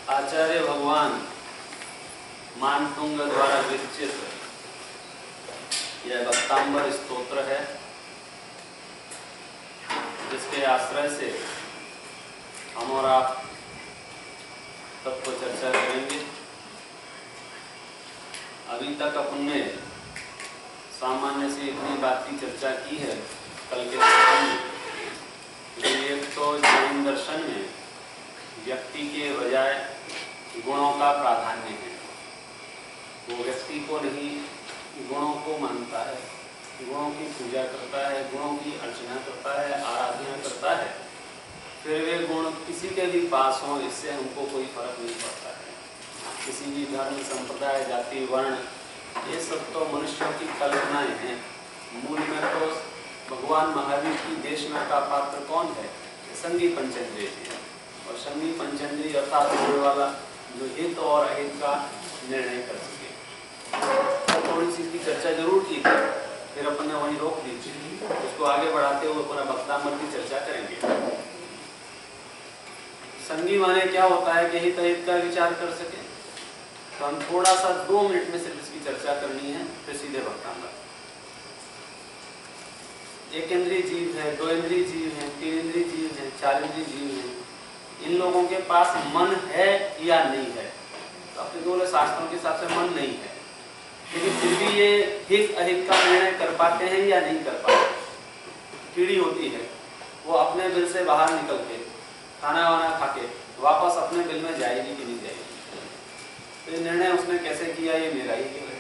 आचार्य भगवान मानतुंग द्वारा विरचित यह भक्तांबर स्तोत्र है, जिसके आश्रय से हम और आप सबको चर्चा करेंगे। अभी तक अपने सामान्य से इतनी बात की चर्चा की है कल के सत्र में कि एक तो जैन दर्शन में व्यक्ति के बजाय गुणों का प्राधान्य है। वो व्यक्ति को नहीं, गुणों को मानता है, गुणों की पूजा करता है, गुणों की अर्चना करता है, आराधना करता है। फिर वे गुण किसी के भी पास हों, इससे हमको कोई फर्क नहीं पड़ता है। किसी भी धर्म, संप्रदाय, जाति, वर्ण, ये सब तो मनुष्यों की कल्पनाएं हैं। मूल में तो भगवान महावीर की देशना का पात्र कौन है? संगी पंचेंद्रिय है। और संगी पंचेंद्रिय अर्थात वाला जो हित और अहित का निर्णय कर सके। तो थोड़ी सी की चर्चा जरूर की थी, फिर अपन ने वहीं रोक दी थी। उसको आगे बढ़ाते हुए पूरा भक्तांबर की चर्चा करेंगे। संगी माने क्या होता है कि हित अहित का विचार कर सके। तो हम थोड़ा सा 2 मिनट में सिर्फ इसकी चर्चा करनी है, फिर सीधे भक्तांबर। एक इंद्रिय जीव है, 2 इंद्रिय जीव है, 3 इंद्रिय जीव है, 4 इंद्रिय जीव है। इन लोगों के पास मन है या नहीं है? तो अपने दोनों शास्त्रों के हिसाब से मन नहीं है, लेकिन फिर भी ये हित अहित का निर्णय कर पाते हैं या नहीं कर पाते। कीड़ी होती है, वो अपने बिल से बाहर निकल के खाना वाना खा के वापस अपने बिल में जाएगी कि नहीं जाएगी, तो ये निर्णय उसने कैसे किया, ये मेरा ही खेल है।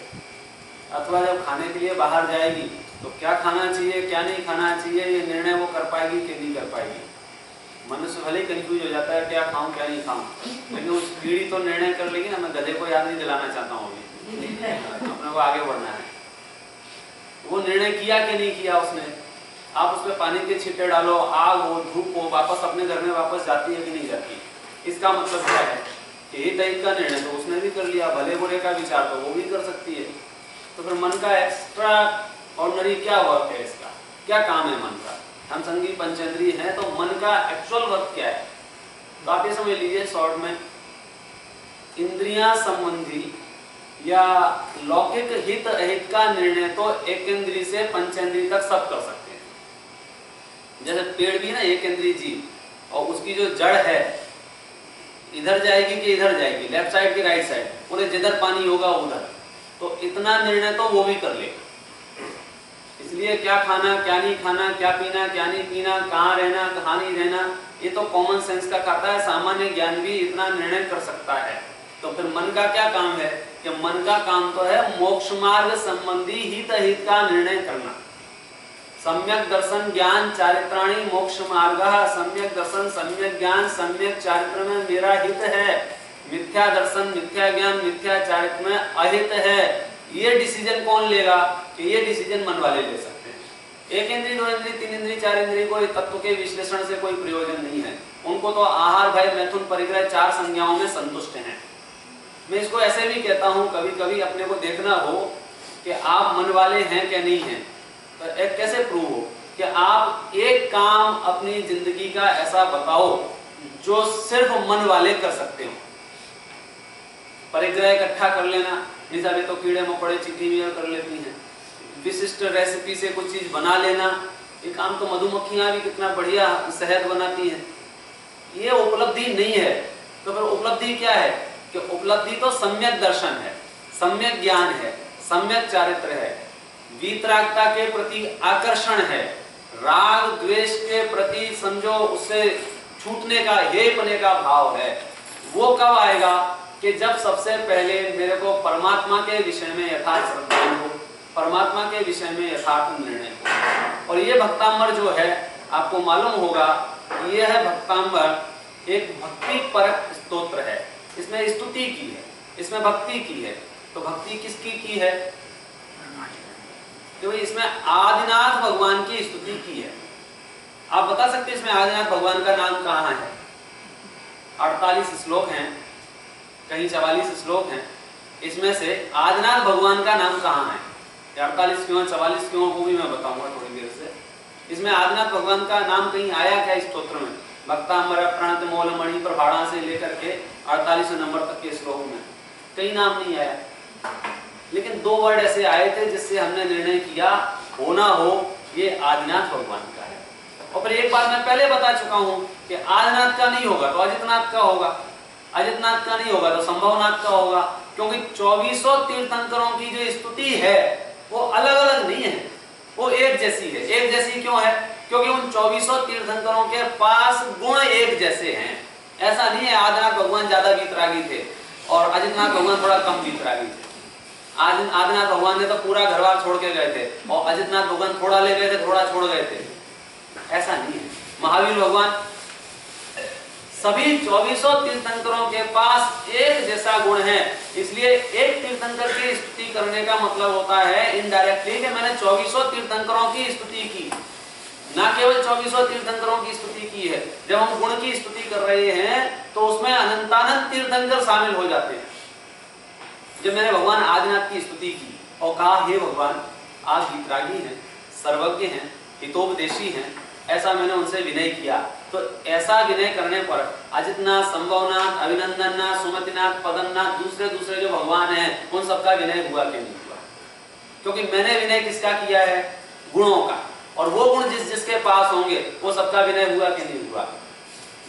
अथवा जब खाने के लिए बाहर जाएगी तो क्या खाना चाहिए, क्या नहीं खाना चाहिए, ये निर्णय वो कर पाएगी कि नहीं कर पाएगी। मनुष्य भले ही कंफ्यूज हो जाता है, क्या खाऊं क्या नहीं खाऊं, लेकिन उस कीड़ी तो निर्णय कर लेगी ना। मैं गधे को याद नहीं दिलाना चाहता हूँ, अपने को आगे बढ़ना है। वो निर्णय किया कि नहीं किया उसने। आप उस पर पानी के छिट्टे डालो, आग हो, धूप हो, वापस अपने घर में वापस जाती है कि नहीं जाती। इसका मतलब क्या है कि हित अहित का निर्णय तो उसने भी कर लिया, भले बुरे का विचार तो वो भी कर सकती है। तो फिर मन का एक्स्ट्रा ऑर्डिनरी क्या वर्क है, इसका क्या काम है मन का? हम संगी पंचेंद्रिय हैं, तो मन का एक्चुअल वर्क क्या है? तो आप ये समझ लीजिए शॉर्ट में, इंद्रियां संबंधी या लौकिक हित अहित का निर्णय तो एक इंद्रिय से पंचेंद्रिय तक सब कर सकते हैं। जैसे पेड़ भी ना एक इंद्रिय जीव, और उसकी जो जड़ है इधर जाएगी कि इधर जाएगी, लेफ्ट साइड की राइट साइड, उन्हें जिधर पानी होगा उधर, तो इतना निर्णय तो वो भी कर लेगा। इसलिए क्या खाना क्या नहीं खाना, क्या पीना क्या नहीं पीना, कहाँ रहना कहाँ नहीं रहना, ये तो कॉमन सेंस का खाता है। सामान्य ज्ञान भी इतना निर्णय कर सकता है। तो फिर मन का क्या काम है कि मन का काम तो है मोक्ष मार्ग संबंधी हित अहित का निर्णय करना। सम्यक दर्शन ज्ञान चारित्राणी मोक्ष मार्ग, सम्यक दर्शन सम्यक ज्ञान सम्यक चारित्र में मेरा हित है, मिथ्या दर्शन मिथ्या ज्ञान मिथ्या चारित्र में अहित है। ये डिसीजन कौन लेगा? कि ये डिसीजन मन वाले ले सकते हैं। एक इंद्रिय, 2 इंद्रिय, 3 इंद्रिय, 4 इंद्रिय को तत्व के विश्लेषण से कोई प्रयोजन नहीं है। उनको तो आहार भय मैथुन परिग्रह 4 संज्ञाओं में संतुष्ट हैं। मैं इसको ऐसे भी कहता हूं, कभी कभी अपने को देखना हो कि आप मन वाले हैं क्या नहीं है, तो एक कैसे प्रूव हो कि आप एक काम अपनी जिंदगी का ऐसा बताओ जो सिर्फ मन वाले कर सकते हो। परिग्रह इकट्ठा कर लेना, निजाबे तो कीड़े मकोड़े चींटी भी कर लेती हैं। विशिष्ट रेसिपी से कुछ चीज बना लेना, ये काम तो मधुमक्खियां भी कितना बढ़िया शहद बनाती हैं। ये उपलब्धि नहीं है। तो फिर उपलब्धि क्या है कि उपलब्धि तो सम्यक दर्शन है, सम्यक ज्ञान है, सम्यक चारित्र है, वीतरागता के प्रति आकर्षण है, राग द्वेष के प्रति समझो उससे छूटने का, हेपने का भाव है। वो कब आएगा कि जब सबसे पहले मेरे को परमात्मा के विषय में यथार्थ श्रद्धा हो, परमात्मा के विषय में यथार्थ निर्णय हो। और ये भक्तांबर जो है, आपको मालूम होगा, ये है भक्तांबर एक भक्ति परक स्तोत्र है। इसमें स्तुति की है, इसमें भक्ति की है। तो भक्ति किसकी की है? तो इसमें आदिनाथ भगवान की स्तुति की है। आप बता सकते हैं इसमें आदिनाथ भगवान का नाम कहाँ है? 48 श्लोक हैं, कहीं 44 श्लोक हैं। इसमें से आदिनाथ भगवान का नाम कहाँ है? 48 क्यों, 44 क्यों, वो भी मैं बताऊंगा थोड़ी देर से। इसमें आदिनाथ भगवान का नाम कहीं आया क्या इस स्तोत्र में? भक्तांबर प्रणत मौलमणि प्रभाड़ा से लेकर के 48 नंबर तक के श्लोक में कई नाम नहीं आया, लेकिन 2 वर्ड ऐसे आए थे जिससे हमने निर्णय किया होना हो ये आदिनाथ भगवान का है। और फिर एक बात मैं पहले बता चुका हूं कि आदिनाथ का नहीं होगा तो अजितनाथ का होगा, अजितनाथ का नहीं होगा तो संभवनाथ का होगा, क्योंकि 2400 तीर्थंकरों की जो स्तुति है वो अलग अलग नहीं है, वो एक जैसी है। एक जैसी क्यों है? क्योंकि उन 2400 तीर्थंकरों के पास गुण एक जैसे हैं। ऐसा नहीं है आदिनाथ भगवान ज्यादा वीतरागी थे और अजितनाथ भगवान थोड़ा कम वीतरागी थे। आदिनाथ भगवान ने तो पूरा घरबार छोड़ के गए थे और अजितनाथ भगवान थोड़ा ले गए थे, थोड़ा छोड़ गए थे, ऐसा नहीं है। महावीर भगवान सभी 2400 तीर्थंकरों के पास एक जैसा गुण है, इसलिए एक तीर्थंकर की स्तुति करने का मतलब होता है इनडायरेक्टली कि मैंने 2400 तीर्थंकरों की स्तुति की, ना केवल 2400 तीर्थंकरों की स्तुति की है। जब हम गुण की स्तुति कर रहे हैं तो उसमें अनंतानंत तीर्थंकर शामिल हो जाते हैं। जब मैंने भगवान आदिनाथ की स्तुति की और कहा हे भगवान आप वीतरागी हैं, सर्वज्ञ हैं, हितोपदेशी हैं, ऐसा मैंने उनसे विनय किया, तो ऐसा विनय करने पर अजितनाथ, संभवनाथ, अभिनंदननाथ, सुमतिनाथ, पदमनाथ, दूसरे जो भगवान हैं उन सबका विनय हुआ कि नहीं हुआ? क्योंकि मैंने विनय किसका किया है? गुणों का, और वो गुण जिसके पास होंगे वो सबका विनय हुआ कि नहीं हुआ?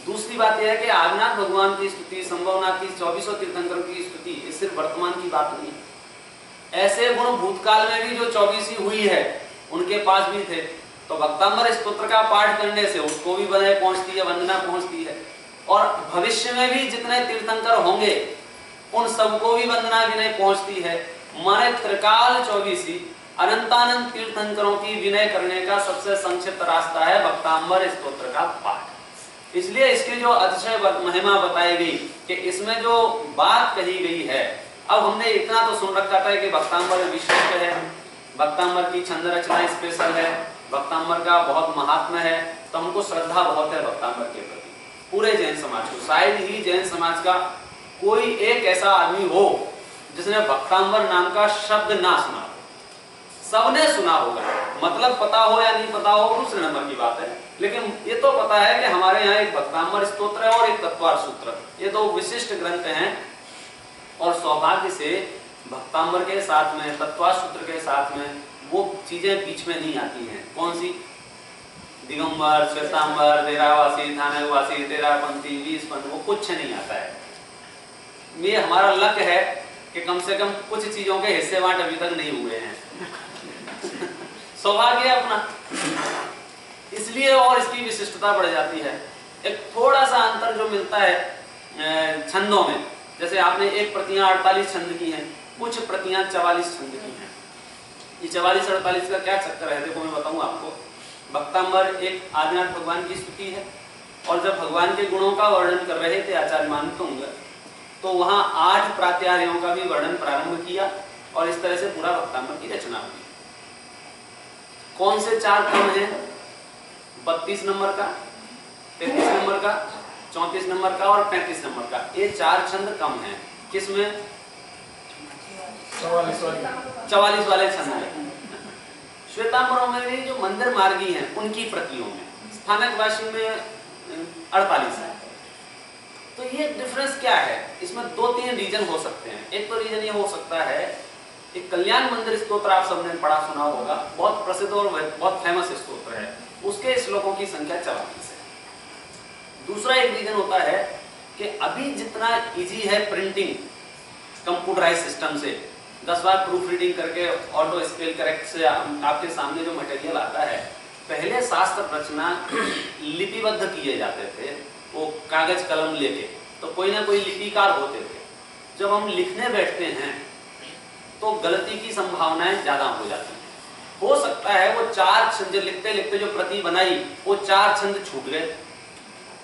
दूसरी बात यह है कि आदिनाथ भगवान की स्तुति, संभवनाथ की 2400 तीर्थंकरों की स्तुति, ये सिर्फ वर्तमान की बात नहीं है। ऐसे गुण भूतकाल में भी जो 24 हुई है उनके पास भी थे, तो भक्तांबर स्तोत्र का पाठ करने से उसको भी विनय पहुंचती है, वंदना पहुंचती है, और भविष्य में भी जितने तीर्थंकर होंगे उन सबको भी वंदना विनय पहुंचती है। माने त्रिकाल 24 अनंतानंत तीर्थंकरों की विनय करने का सबसे संक्षिप्त रास्ता है भक्तांबर स्तोत्र का पाठ। इसलिए इसकी जो अतिशय महिमा बताई गई कि इसमें जो बात कही गई है, अब हमने इतना तो सुन रखा था कि भक्तांबर विशिष्ट है, भक्तांबर की छंद रचना स्पेशल है, भक्तांबर का बहुत महात्म्य है, तो हमको श्रद्धा बहुत है भक्तांबर के प्रति, पूरे जैन समाज को। शायद ही जैन समाज का कोई एक ऐसा आदमी हो जिसने भक्तांबर नाम का शब्द ना सुना हो। सबने सुना होगा, मतलब पता हो या नहीं पता हो दूसरे नंबर की बात है, लेकिन ये तो पता है कि हमारे यहाँ एक भक्तांबर स्तोत्र है और एक तत्वार सूत्र, ये दो विशिष्ट ग्रंथ हैं। और सौभाग्य से भक्तांबर के साथ में, तत्वार सूत्र के साथ में वो चीजें बीच में नहीं आती हैं। कौन सी? दिगंबर, श्वेतांबर, तेरावासी, थानेवासी, 13 पंक्ति, 20 पंक्ति, वो कुछ नहीं आता है। ये हमारा लक है कि कम से कम कुछ चीजों के हिस्से बांट अभी तक नहीं हुए हैं। सौभाग्य अपना, इसलिए और इसकी विशिष्टता बढ़ जाती है। एक थोड़ा सा अंतर जो मिलता है छंदों में, जैसे आपने एक प्रतियां 48 छंद की हैं, कुछ प्रतियां 44 छंद की हैं। ये 44-48 का क्या चक्कर है देखो मैं बताऊं आपको। भक्तांबर एक आदिनाथ भगवान की स्तुति है, और जब भगवान के गुणों का वर्णन कर रहे थे आचार्य मानतुंग, तो वहां 8 प्रात्यार्यों का भी वर्णन प्रारंभ किया और इस तरह से पूरा भक्तांबर की रचना हुई। कौन से 4 क्रम हैं? 32 नंबर का, 33 नंबर का, 34 नंबर का और 35 नंबर का, ये 4 छंद कम हैं। किसमें? 44 वाले छंद में। श्वेतांबरों में भी जो मंदिर मार्गी हैं उनकी प्रतियों में, स्थानकवासी में 48 है। तो ये डिफरेंस क्या है? इसमें 2-3 रीजन हो सकते हैं। एक तो रीजन ये हो सकता है, एक कल्याण मंदिर स्तोत्र आप सबने पढ़ा सुना होगा, बहुत प्रसिद्ध और बहुत फेमस स्तोत्र है, उसके श्लोकों की संख्या 44 है। दूसरा एक रीजन होता है कि अभी जितना इजी है प्रिंटिंग कंप्यूटराइज सिस्टम से, 10 बार प्रूफ रीडिंग करके ऑटो स्पेल करेक्ट से आपके सामने जो मटेरियल आता है, पहले शास्त्र रचना लिपिबद्ध किए जाते थे, वो कागज कलम लेके, तो कोई ना कोई लिपिकार होते थे। जब हम लिखने बैठते हैं तो गलती की संभावनाएं ज्यादा हो जाती हैं। हो सकता है वो 4 छंद लिखते लिखते जो प्रति बनाई वो 4 छंद छूट गए,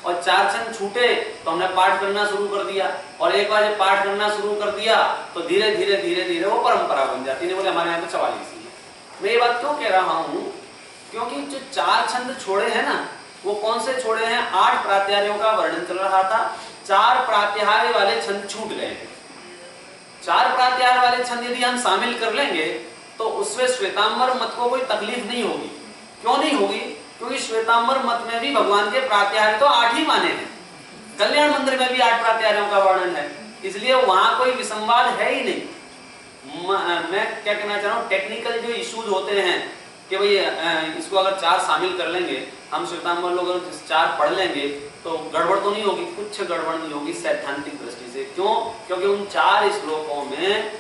और 4 छंद छूटे तो हमने पाठ करना शुरू कर दिया, और एक बार जब पाठ करना शुरू कर दिया तो धीरे धीरे वो परंपरा बन जाती है। बोले हमारे यहाँ तो 44 ही है। मैं ये बात क्यों कह रहा हूँ? क्योंकि जो 4 छंद छोड़े हैं ना, वो कौन से छोड़े हैं? 8 प्रात्यार्यों का वर्णन चल रहा था, 4 प्रात्याहार्य वाले छंद छूट गए हैं। 4 प्रात्याहार वाले छंद यदि हम शामिल कर लेंगे तो उसमें श्वेतांबर मत को कोई तकलीफ नहीं होगी। क्यों नहीं होगी? क्योंकि श्वेतांबर मत में भी भगवान के प्रात्याहार्य तो 8 ही माने हैं, कल्याण मंदिर में भी 8 प्रात्याहार्यों का वर्णन है, इसलिए वहां कोई विसंवाद है ही नहीं। मैं क्या कहना चाह रहा हूँ, टेक्निकल जो इश्यूज होते हैं कि भाई इसको अगर 4 शामिल कर लेंगे, हम श्वेतांबर लोग अगर 4 पढ़ लेंगे तो गड़बड़ तो नहीं होगी, कुछ गड़बड़ नहीं होगी सैद्धांतिक दृष्टि से। क्यों? क्योंकि उन 4 श्लोकों में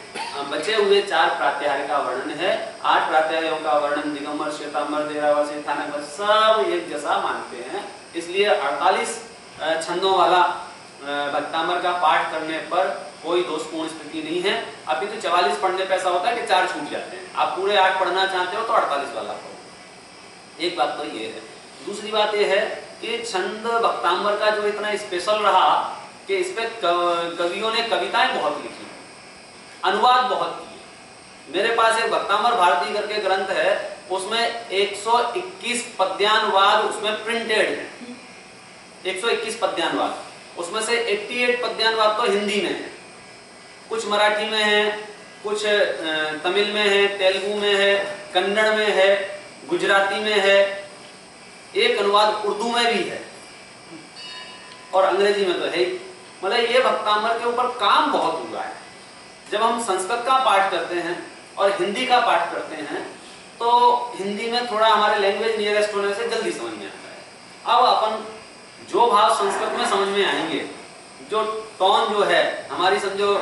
बचे हुए 4 प्रात्याहार्य का वर्णन है। 8 प्रात्याहार्यों का वर्णन दिगंबर, श्वेतांबर, देरावासी, थानक सब एक जैसा मानते हैं, इसलिए 48 छंदों वाला भक्तांबर का पाठ करने पर कोई दोषपूर्ण स्थिति नहीं है। अभी तो 44 पढ़ने पे ऐसा होता है कि 4 छूट जाते हैं। आप पूरे 8 पढ़ना चाहते हो तो 48 वाला पढ़ो। एक बात तो ये है। दूसरी बात ये है कि छंद भक्तांबर का जो इतना स्पेशल रहा कि इस पे कवियों ने कविताएं बहुत लिखी, अनुवाद बहुत किए। मेरे पास एक भक्तांबर भारती करके ग्रंथ है, उसमें 121 पद्यानुवाद उसमें प्रिंटेड है, 121 पद्यानुवाद। उसमें से 88 पद्यानुवाद तो हिंदी में है, कुछ मराठी में है, कुछ तमिल में है, तेलुगु में है, कन्नड़ में है, गुजराती में है, एक अनुवाद उर्दू में भी है और अंग्रेजी में तो है ही। मतलब ये भक्तांबर के ऊपर काम बहुत हुआ है। जब हम संस्कृत का पाठ करते हैं और हिंदी का पाठ करते हैं तो हिंदी में थोड़ा हमारे लैंग्वेज नियरेस्ट होने से जल्दी समझ में आता है। अब अपन जो भाव संस्कृत में समझ में आएंगे, जो टोन जो है हमारी, समझो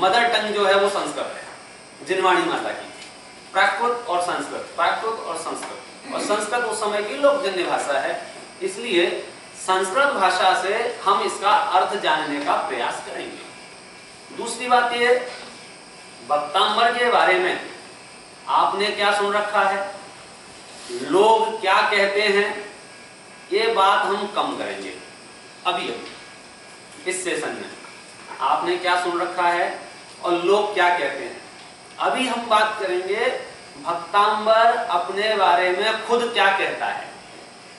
मदर टंग जो है वो संस्कृत है, जिनवाणी माता की, प्राकृत और संस्कृत, प्राकृत और संस्कृत। और संस्कृत उस समय की लोकजन्य भाषा है, इसलिए संस्कृत भाषा से हम इसका अर्थ जानने का प्रयास करेंगे। दूसरी बात ये, भक्तांबर के बारे में आपने क्या सुन रखा है, लोग क्या कहते हैं, ये बात हम कम करेंगे अभी इस सेशन में। आपने क्या सुन रखा है और लोग क्या कहते हैं, अभी हम बात करेंगे भक्तांबर अपने बारे में खुद क्या कहता है,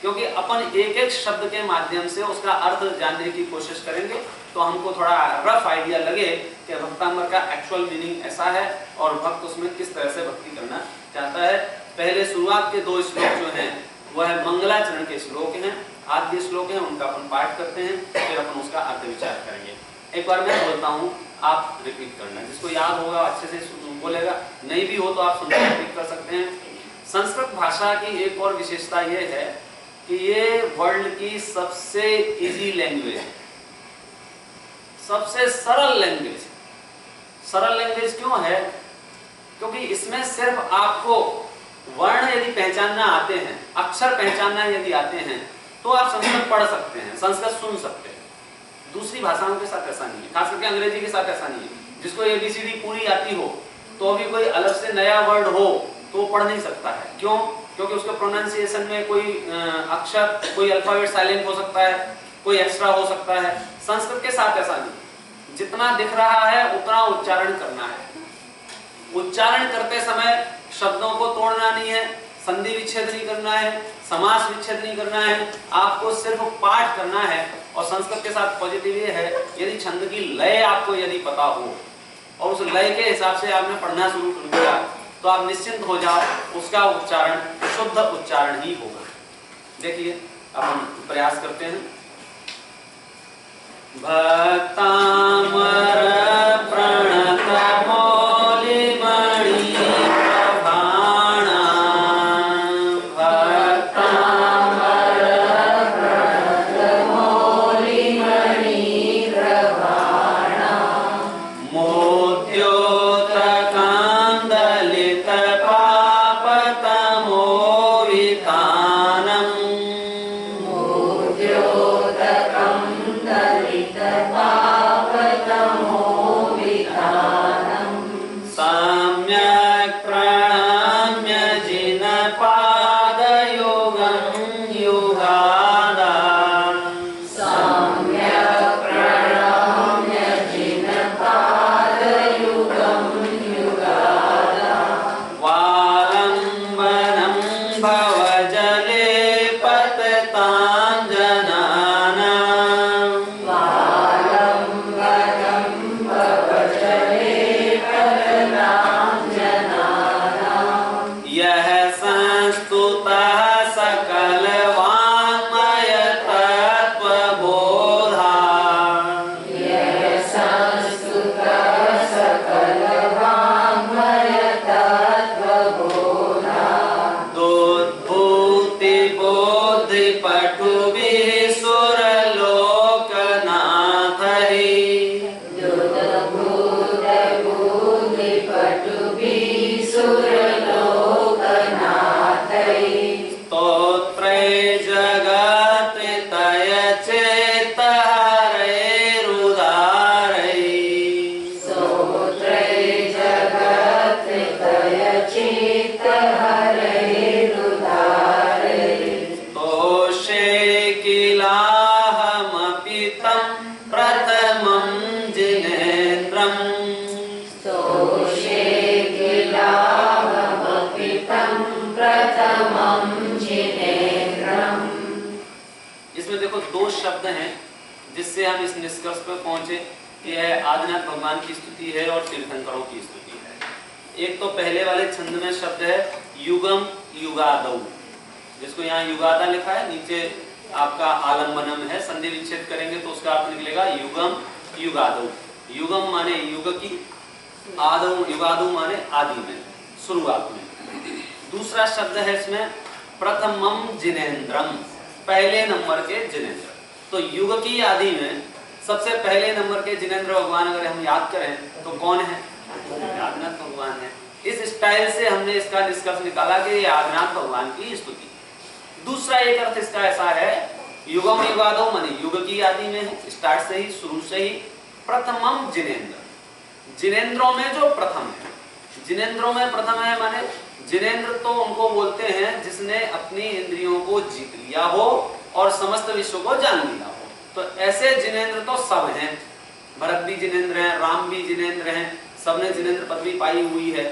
क्योंकि अपन एक एक शब्द के माध्यम से उसका अर्थ जानने की कोशिश करेंगे तो हमको थोड़ा रफ आइडिया लगे कि भक्तांबर का एक्चुअल मीनिंग ऐसा है और भक्त उसमें किस तरह से भक्ति करना चाहता है। पहले शुरुआत के 2 श्लोक जो हैं वह मंगलाचरण के श्लोक हैं, आद्य श्लोक हैं, उनका अपन पाठ करते हैं, फिर अपन उसका अर्थ विचार करेंगे। एक बार मैं बोलता हूँ, आप रिपीट करना, जिसको याद होगा अच्छे से बोलेगा, नहीं भी हो तो आप सुनकर रिपीट कर सकते हैं। संस्कृत भाषा की एक और विशेषता ये है कि ये वर्ल्ड की सबसे इजी लैंग्वेज है, सबसे सरल लैंग्वेज। सरल लैंग्वेज क्यों है? क्योंकि इसमें सिर्फ आपको वर्ण यदि पहचानना आते हैं, अक्षर पहचानना यदि आते हैं तो आप संस्कृत पढ़ सकते हैं, संस्कृत सुन सकते हैं। दूसरी भाषाओं के साथ ऐसा नहीं है, खास करके अंग्रेजी के साथ ऐसा नहीं है। जिसको ABCD पूरी आती हो तो भी कोई अलग से नया वर्ड हो तो पढ़ नहीं सकता है। क्यों? क्योंकि उसके प्रोनाउंसिएशन में कोई अक्षर, कोई अल्फाबेट साइलेंट हो सकता है, कोई एक्स्ट्रा हो सकता है। संस्कृत के साथ ऐसा नहीं, जितना दिख रहा है उतना उच्चारण करना है। उच्चारण करते समय शब्दों को तोड़ना नहीं है, संधि विच्छेद नहीं करना है, समास विच्छेद नहीं करना है, आपको सिर्फ पाठ करना है। और संस्कृत के साथ पॉजिटिव ये है, यदि छंद की लय आपको यदि पता हो और उस लय के हिसाब से आपने पढ़ना शुरू कर दिया तो आप निश्चिंत हो जाओ, उसका उच्चारण शुद्ध उच्चारण ही होगा। देखिए अब हम प्रयास करते हैं। भक्तामर प्रणत मौलिमणि प्रभाणा, भक्तामर प्रणत मौलिमणि प्रभाणा, मोद्योतकां दलित पापतमो वितानम्, मोद्योतकं दलित पाप दो शब्द हैं जिससे हम इस निष्कर्ष पर पहुंचे कि यह आदिनाथ भगवान की स्तुति है और तीर्थंकरों की स्तुति है। एक तो पहले वाले छंद में शब्द है युगम युगादौ, जिसको यहाँ युगादा लिखा है, नीचे आपका आलम्बनम है, संधि विच्छेद करेंगे तो उसका अर्थ निकलेगा युगम युगादौ। युगम माने युग की, आदौ युगादौ माने आदि में, शुरुआत में। दूसरा शब्द है इसमें प्रथमम जिनेन्द्रम, पहले नंबर के जिनेन्द्र। तो युग की आदि में सबसे पहले नंबर के जिनेन्द्र भगवान अगर हम याद करें तो कौन है? आदिनाथ भगवान है। इस स्टाइल से हमने इसका निष्कर्ष निकाला कि ये आदिनाथ भगवान की स्तुति। दूसरा एक अर्थ इसका ऐसा है, युगम युगादौ माने युग की आदि में है, स्टार्ट से ही, शुरू से ही। प्रथमम जिनेन्द्र, जिनेन्द्रों में जो प्रथम है, जिनेन्द्रों में प्रथम है माने जिनेन्द्र तो उनको बोलते हैं जिसने अपनी इंद्रियों को जीत लिया हो और समस्त विश्व को जान लिया हो। तो ऐसे जिनेन्द्र तो सब हैं, भरत भी जिनेन्द्र हैं, राम भी जिनेन्द्र हैं, सबने जिनेन्द्र पदवी पाई हुई है।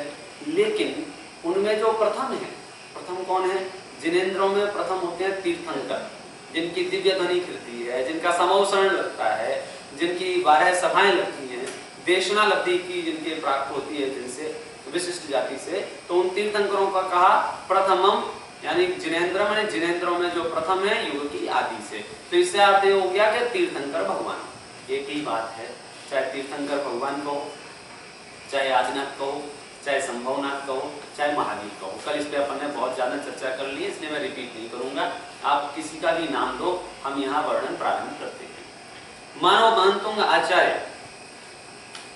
लेकिन उनमें जो प्रथम है, प्रथम कौन है? जिनेन्द्रों में प्रथम होते हैं तीर्थंकर, जिनकी दिव्य ध्वनि कीर्ति है, जिनका समौसरण लगता है, जिनकी 12 सभाएं लगती हैं, देशना लब्धि की जिनके प्राप्त होती है, जिनसे विशिष्ट जाति से, तो उन तीर्थंकरों का कहा प्रथमम, यानी जिनेन्द्र माने जिनेन्द्रों में जो प्रथम है युग की आदि से। तो इससे अर्थ ये हो गया कि तीर्थंकर भगवान। एक ही बात है, चाहे तीर्थंकर भगवान कहो, चाहे आदिनाथ कहो, चाहे संभवनाथ कहो, चाहे महावीर कहो। कल इस पे अपन ने बहुत ज्यादा चर्चा कर ली है, इसलिए मैं रिपीट नहीं करूंगा। आप किसी का भी नाम लो, हम यहाँ वर्णन प्रारंभ करते हैं। मानव महंतुंग आचार्य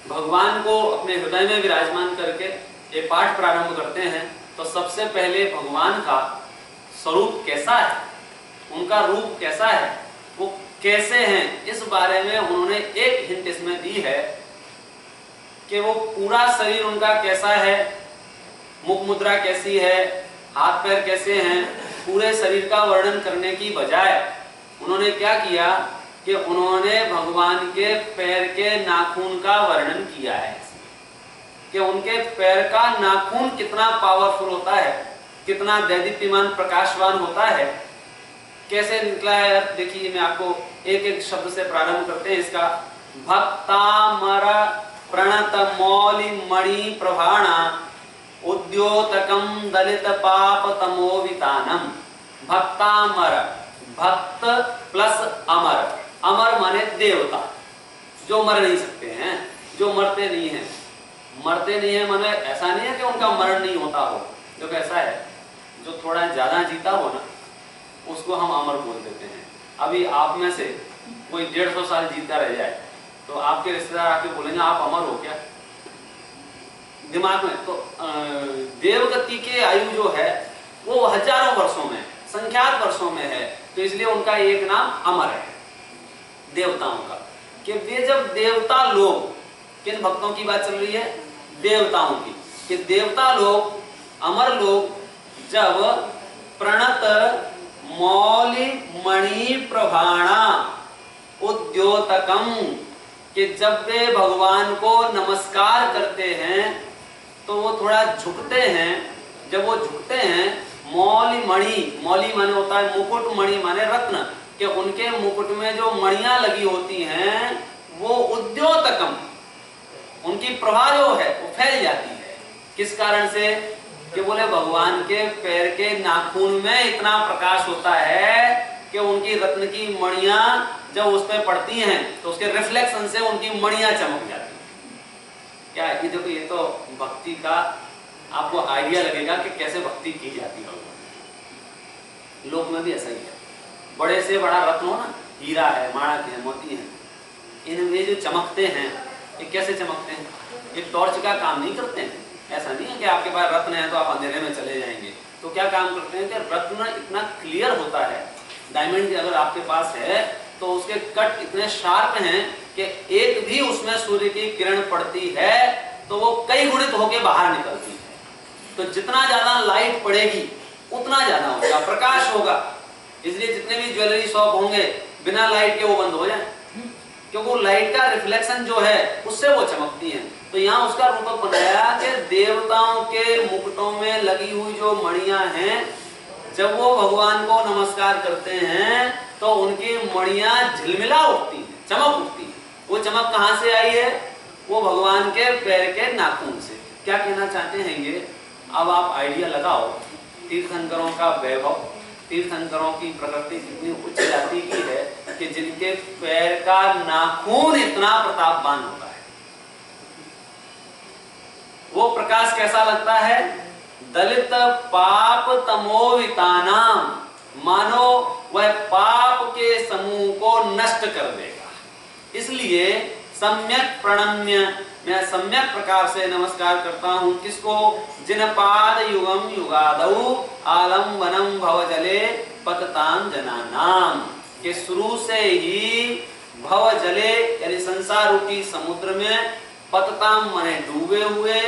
भगवान को अपने हृदय में विराजमान करके ये पाठ प्रारंभ करते हैं। तो सबसे पहले भगवान का स्वरूप कैसा है, उनका रूप कैसा है, वो कैसे हैं, इस बारे में उन्होंने एक हिंट इसमें दी है कि वो पूरा शरीर उनका कैसा है, मुख मुद्रा कैसी है, हाथ पैर कैसे हैं। पूरे शरीर का वर्णन करने की बजाय उन्होंने क्या किया कि उन्होंने भगवान के पैर के नाखून का वर्णन किया है कि उनके पैर का नाखून कितना पावरफुल होता है, कितना दैदीप्यमान प्रकाशवान होता है। कैसे निकला है देखिए, मैं आपको एक एक शब्द से प्रारंभ करते हैं इसका। भक्तामर प्रणत मौलि मणि प्रभाणा उद्योतकम दलित पाप तमोवितानम। भक्तामर, भक्त प्लस अमर, अमर माने देवता, जो मर नहीं सकते हैं, जो मरते नहीं हैं। मरते नहीं है माने ऐसा नहीं है कि उनका मरण नहीं होता हो, जो कैसा है, जो थोड़ा ज्यादा जीता हो ना, उसको हम अमर बोल देते हैं। अभी आप में से कोई 150 साल जीता रह जाए तो आपके रिश्तेदार आके बोलेंगे आप अमर हो क्या, दिमाग में। तो देवगति के आयु जो है वो हजारों वर्षों में, संख्यात वर्षों में है, तो इसलिए उनका एक नाम अमर है देवताओं का। कि वे जब देवता लोग, किन भक्तों की बात चल रही है? देवताओं की। कि देवता लोग, अमर लोग जब प्रणत मौलि मणि प्रभाणा उद्योतकम, कि जब वे भगवान को नमस्कार करते हैं तो वो थोड़ा झुकते हैं। जब वो झुकते हैं, मौलि मणि, मौलि माने होता है मुकुट, मणि माने रत्न, कि उनके मुकुट में जो मणियां लगी होती हैं वो उद्योतकम, उनकी प्रभा जो है वो फैल जाती है। किस कारण से? कि बोले भगवान के पैर के नाखून में इतना प्रकाश होता है कि उनकी रत्न की मणियां जब उस पर पड़ती हैं तो उसके रिफ्लेक्शन से उनकी मणियां चमक जाती हैं। क्या है? देखो, ये तो भक्ति का आपको आइडिया लगेगा कि कैसे भक्ति की जाती है। लोक में भी ऐसा ही है। बड़े से बड़ा रत्न हो ना, हीरा है, माणक है, मोती है, इनमें जो चमकते हैं ये कैसे चमकते हैं? ये टॉर्च का काम नहीं करते हैं। ऐसा नहीं है कि आपके पास रत्न है तो आप अंधेरे में चले जाएंगे। तो क्या काम करते हैं कि रत्न इतना क्लियर होता है, डायमंड अगर आपके पास है तो उसके कट इतने शार्प हैं कि एक भी उसमें सूर्य की किरण पड़ती है तो वो कई गुणित होकर बाहर निकलती है। तो जितना ज्यादा लाइट पड़ेगी उतना ज्यादा होगा, प्रकाश होगा। इसलिए जितने भी ज्वेलरी शॉप होंगे बिना लाइट के वो बंद हो जाए, क्योंकि वो लाइट का रिफ्लेक्शन जो है उससे वो चमकती हैं। तो यहाँ उसका रूपक बनाया कि देवताओं के मुकुटों में लगी हुई जो मणियां हैं, जब वो भगवान को नमस्कार करते हैं तो उनकी मणियां झिलमिला उठती हैं, चमक उठती है। वो चमक कहां से आई है? वो भगवान के पैर के नाखून से। क्या कहना चाहते हैं ये? अब आप आइडिया लगाओ, तीर्थंकरों का वैभव, तीर्थंकरों की प्रकृति कितनी उच्च जाति की है कि जिनके पैर का नाखून इतना प्रतापवान होता है। वो प्रकाश कैसा लगता है? दलित पाप तमोवितानाम, मानो वह पाप के समूह को नष्ट कर देगा। इसलिए सम्यक प्रणम्य, मैं सम्यक प्रकार से नमस्कार करता हूं किसको? जिन पाद युगम युगादौ आलम्बनम भवजले पतताम जनानाम, के शुरू से ही भवजले यानी संसार रूपी समुद्र में, पतताम माने डूबे हुए,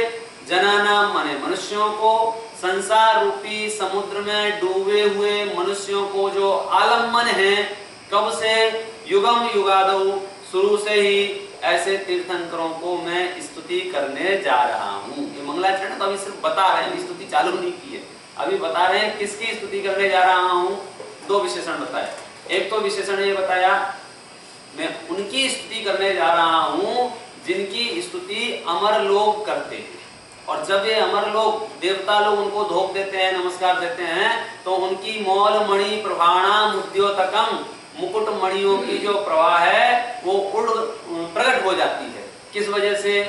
जनानाम माने मनुष्यों को, संसार रूपी समुद्र में डूबे हुए मनुष्यों को जो आलम्बन है, कब से? युगम युगादौ, शुरू से ही ऐसे तीर्थंकरों को मैं स्तुति करने जा रहा हूँ। ये मंगलाचरण तो अभी सिर्फ बता रहे हैं, स्तुति चालू नहीं की है, अभी बता रहे हैं किसकी स्तुति करने जा रहा हूँ। दो विशेषण बताए। एक तो विशेषण ये बताया मैं उनकी स्तुति करने जा रहा हूँ जिनकी स्तुति अमर लोग करते हैं, और जब ये अमर लोग, देवता लोग उनको धोख देते हैं, नमस्कार देते हैं, तो उनकी मौल मणि प्रभाणा मुद्योतकम, मुकुट मणियों की जो प्रवाह है वो प्रकट हो जाती है। किस वजह से?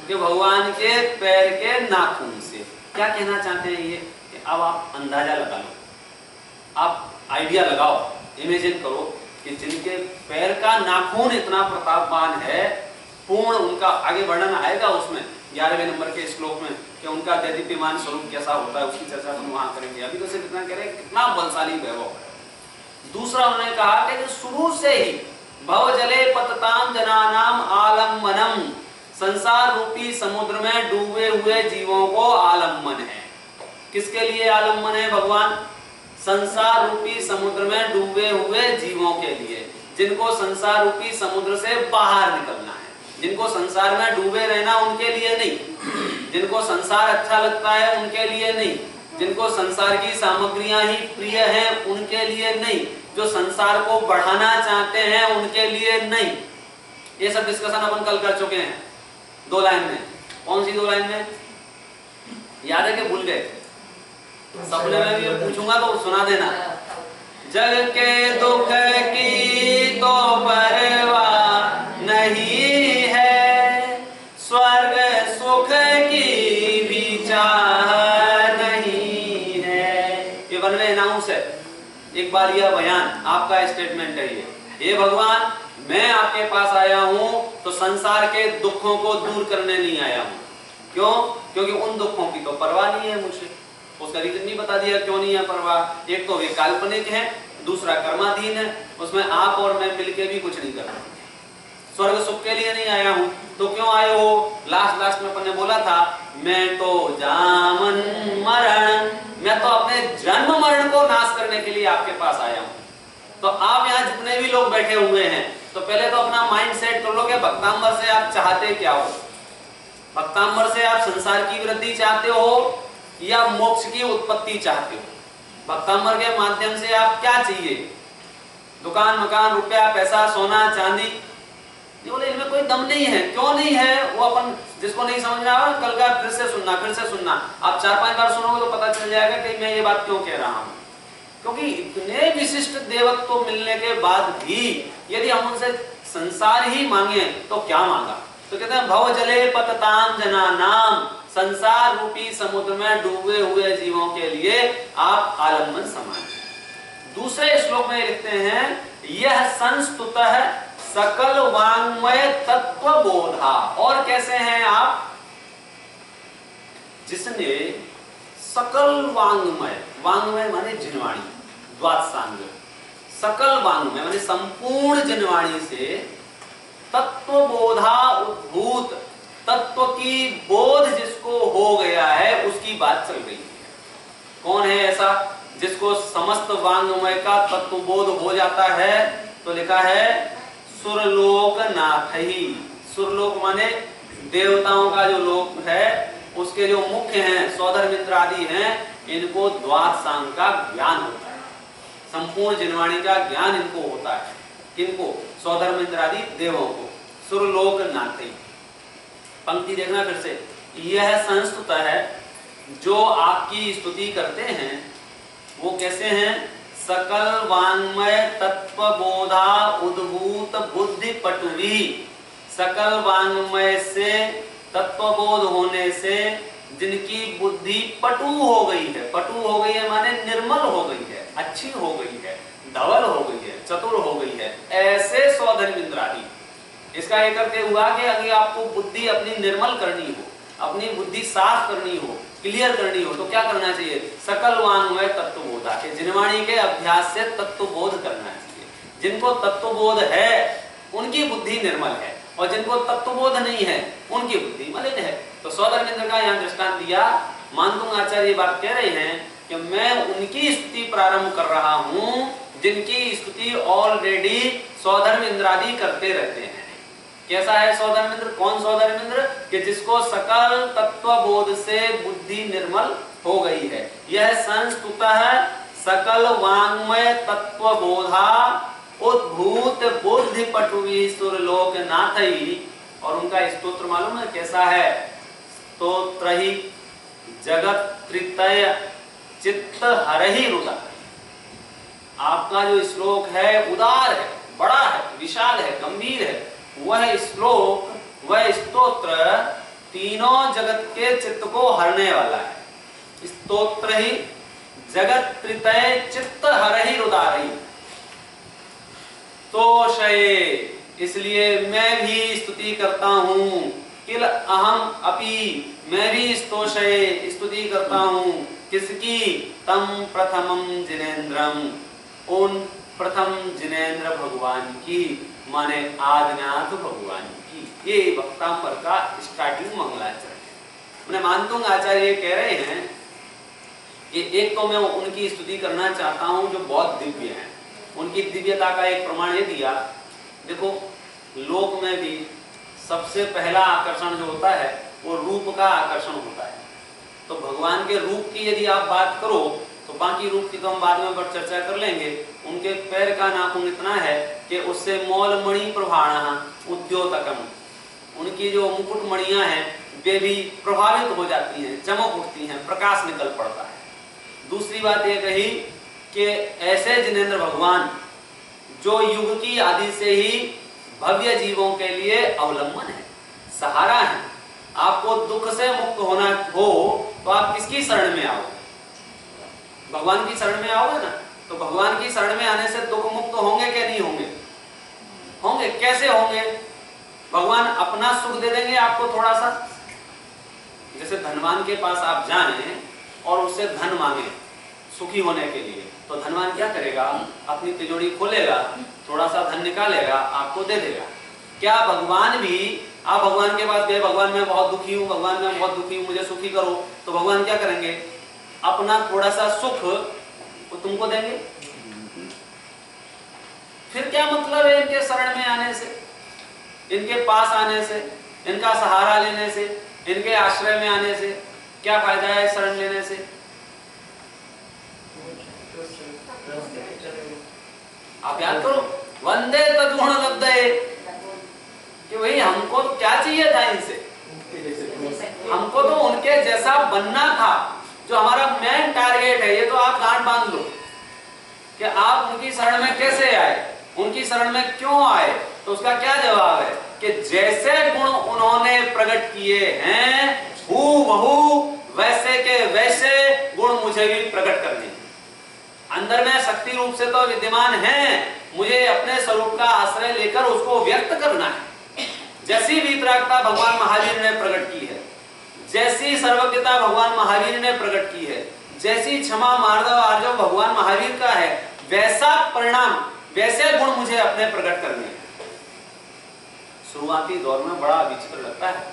कि भगवान के पैर के नाखून से। क्या कहना चाहते हैं ये? कि अब आप अंदाजा लगा लो, आप आइडिया लगाओ, इमेजिन करो कि जिनके पैर का नाखून इतना प्रतापवान है, पूर्ण उनका आगे वर्णन आएगा उसमें 11वें नंबर के श्लोक में कि उनका दैदीप्यमान स्वरूप कैसा होता है, उसकी चर्चा हम वहां करेंगे। अभी तो सिर्फ इतना कह रहे हैं कितना बलशाली वैभव है। दूसरा उन्होंने कहा कि शुरू से ही भवजले पतताम जनानाम आलम्बनम, संसार रूपी समुद्र में डूबे हुए जीवों को आलम्बन है। किसके लिए आलम्बन है भगवान? संसार रूपी समुद्र में डूबे हुए जीवों के लिए, जिनको संसार रूपी समुद्र से बाहर निकलना है, जिनको संसार में डूबे रहना उनके लिए नहीं, जिनको संसार अच्छा लगता है उनके लिए नहीं, जिनको संसार की सामग्रियां ही प्रिय हैं उनके लिए नहीं, जो संसार को बढ़ाना चाहते हैं उनके लिए नहीं। ये सब डिस्कशन अपन कल कर चुके हैं 2 लाइन में। कौन सी 2 लाइन में? याद है कि भूल गए? सपने में भी पूछूंगा तो सुना देना। जग के दुख की तो परवाह नहीं है, स्वर्ग सुख की भी चाह नहीं है। ये बनवे अनाउंस है। एक बार यह बयान आपका स्टेटमेंट है ये भगवान मैं आपके पास आया हूं तो संसार के दुखों को दूर करने नहीं आया हूं। क्यों? क्योंकि उन दुखों की तो परवाह नहीं है मुझे। उसका रीजन नहीं बता दिया क्यों नहीं है परवाह। एक तो वे काल्पनिक है, दूसरा कर्माधीन है, उसमें आप और मैं मिलके भी कुछ नहीं कर सकते। स्वर्ग सुख के लिए नहीं आया हूं तो क्यों आए हो? लास्ट में अपन ने बोला था मैं तो जामन मरण, मैं तो अपने जन्म मरण को नाश करने के लिए आपके पास आया हूं। तो आप यहाँ जितने भी लोग बैठे हुए हैं तो पहले तो अपना माइंड सेट कर लो कि भक्तांबर से आप चाहते क्या हो। भक्तांबर से आप संसार की वृद्धि चाहते हो या मोक्ष की उत्पत्ति चाहते हो? भक्तांबर के माध्यम से आप क्या चाहिए? दुकान, मकान, रुपया, पैसा, सोना, चांदी? ये बोले इनमें कोई दम नहीं है। क्यों नहीं है? वो अपन जिसको नहीं समझ में आया कल का फिर से सुनना। आप 4-5 बार सुनोगे तो पता चल जाएगा कि मैं ये बात क्यों कह रहा हूँ। क्योंकि इतने विशिष्ट देवत्व मिलने के बाद भी यदि हम उनसे संसार ही मांगे तो क्या मांगा? तो कहते हैं भव जले पतताम जनानाम, संसार रूपी समुद्र में डूबे हुए जीवों के लिए आप आलम्बन समान। दूसरे श्लोक में लिखते हैं यह संस्तुतः सकल वांग्मय तत्व बोधा। और कैसे हैं आप? जिसने सकल वांग्मय, वांग्मय माने जिनवाणी, द्वादशांग, सकल वांग्मय माने संपूर्ण जिनवाणी से तत्व बोधा उद्भूत, तत्व की बोध जिसको हो गया है उसकी बात चल रही है। कौन है ऐसा जिसको समस्त वांग्मय का तत्व बोध हो जाता है? तो लिखा है सुरलोक नाथ ही। सुरलोक माने देवताओं का जो लोक है उसके जो मुख्य हैं, सौधर मित्र आदि हैं, इनको द्वादशांग का ज्ञान होता है। संपूर्ण जिनवाणी का ज्ञान इनको होता है। किनको? सौधर्मेंद्रादि देवों को। सुरलोक नाथई। पंक्ति देखना फिर से, यह संस्तुत है, जो आपकी स्तुति करते हैं वो कैसे हैं? सकल वाङ्मय तत्वबोधा उद्भूत बुद्धि पटुवी। सकल वाङ्मय से, तत्वबोध होने से जिनकी बुद्धि पटु हो गई है। पटु हो गई है माने निर्मल हो गई है, अच्छी हो गई है, धवल हो गई है, चतुर हो गई है, ऐसे सौधर्मेंद्रादि। इसका एक अर्थ हुआ कि अगर आपको बुद्धि अपनी निर्मल करनी हो, अपनी बुद्धि साफ करनी हो, क्लियर करनी हो, तो क्या करना चाहिए? सकल वाङ्मय तत्वबोधा के जिनवाणी के अभ्यास से तत्वबोध करना चाहिए। जिनको तत्वबोध है उनकी बुद्धि निर्मल है, और जिनको तत्वबोध नहीं है उनकी बुद्धि मलिन है। तो सौधर्मेंद्र का यहाँ दृष्टांत दिया। मानतुंग आचार्य बात कह रहे हैं कि मैं उनकी स्तुति प्रारंभ कर रहा हूं जिनकी स्तुति ऑलरेडी सौधर्मेंद्रादि करते रहते हैं। कैसा है सौधर्मेंद्र? कौन सौधर्मेंद्र? कि जिसको सकल तत्वबोध से बुद्धि निर्मल हो गई है। यह संस्तुत है सकल वाङ्मय तत्वबोधा उद्भूत बुद्धि पटुवी सुरलोक नाथई। और उनका स्तोत्र मालूम है कैसा है? स्तोत्र ही जगत त्रितय चित्त हरहि रुदा। आपका जो श्लोक है उदार है, बड़ा है, विशाल है, गंभीर है। वह श्लोक, वह स्तोत्र तीनों जगत के चित्त को हरने वाला है। स्तोत्र ही जगत त्रितय चित्त हरहि रुदारहि। तो शये, इसलिए मैं भी स्तुति करता हूं। किल अहम अपि, मैं भी स्तोषये स्तुति करता हूं। किसकी? तम प्रथमम जिनेन्द्रम, उन प्रथम जिनेन्द्र भगवान की, माने आदिनाथ भगवान की। ये वक्तांबर का स्टार्टिंग मंगलाचरण है। मैंने मानतुंग आचार्य कह रहे हैं कि एक तो मैं उनकी स्तुति करना चाहता हूं जो बहुत दिव्य है। उनकी दिव्यता का एक प्रमाण ये दिया, देखो लोक में भी सबसे पहला आकर्षण जो होता है वो रूप का आकर्षण होता है। तो भगवान के रूप की यदि आप बात करो तो बाकी रूप की तो हम बाद में पर चर्चा कर लेंगे। उनके पैर का नाखून इतना है कि उससे मौलमणि प्रभाणः उद्योतकम, उनकी जो मुकुट मणियां हैं वे भी प्रभावित हो जाती हैं, चमक उठती हैं, प्रकाश निकल पड़ता है। दूसरी बात यह कही कि ऐसे जिनेंद्र भगवान जो युग की आदि से ही भव्य जीवों के लिए अवलंबन है, सहारा है। आपको दुख से मुक्त होना हो तो आप किसकी शरण में आओगे? भगवान की शरण में आओगे ना। तो भगवान की शरण में आने से दुख मुक्त होंगे क्या नहीं होंगे? होंगे। कैसे होंगे? भगवान अपना सुख दे देंगे आपको थोड़ा सा। जैसे धनवान के पास आप जाएं और उससे धन मांगे सुखी होने के लिए, तो धनवान क्या करेगा? अपनी तिजोरी खोलेगा, थोड़ा सा धन निकालेगा, आपको दे देगा। क्या भगवान भी, आप भगवान के पास गए, भगवान मैं बहुत दुखी हूं, भगवान मैं बहुत दुखी हूं, मुझे सुखी करो, तो भगवान क्या करेंगे? अपना थोड़ा सा सुख वो तुमको देंगे। फिर क्या मतलब है इनके शरण में आने से, इनके पास आने से, इनका सहारा लेने से, इनके आश्रय में आने से? क्या फायदा है शरण लेने से? आप याद करो, वंदे तद्गुण लब्धये, कि भाई हमको तो क्या चाहिए था इनसे? हमको तो उनके जैसा बनना था, जो हमारा मेन टारगेट है। ये तो आप गांठ बांध लो कि आप उनकी शरण में कैसे आए, उनकी शरण में क्यों आए। तो उसका क्या जवाब है कि जैसे गुण उन्होंने प्रकट किए हैं हूबहू वैसे के वैसे गुण मुझे भी प्रकट करने हैं। अंदर में शक्ति रूप से तो विद्यमान है, मुझे अपने स्वरूप का आश्रय लेकर उसको व्यक्त करना है। जैसी वितरागता भगवान महावीर ने प्रकट की है, जैसी सर्वज्ञता भगवान महावीर ने प्रकट की है, जैसी क्षमा मार्दव आर्जव भगवान महावीर का है, वैसा परिणाम, वैसे गुण मुझे अपने प्रकट करने हैं। शुरुआती दौर में बड़ा विचित्र लगता है।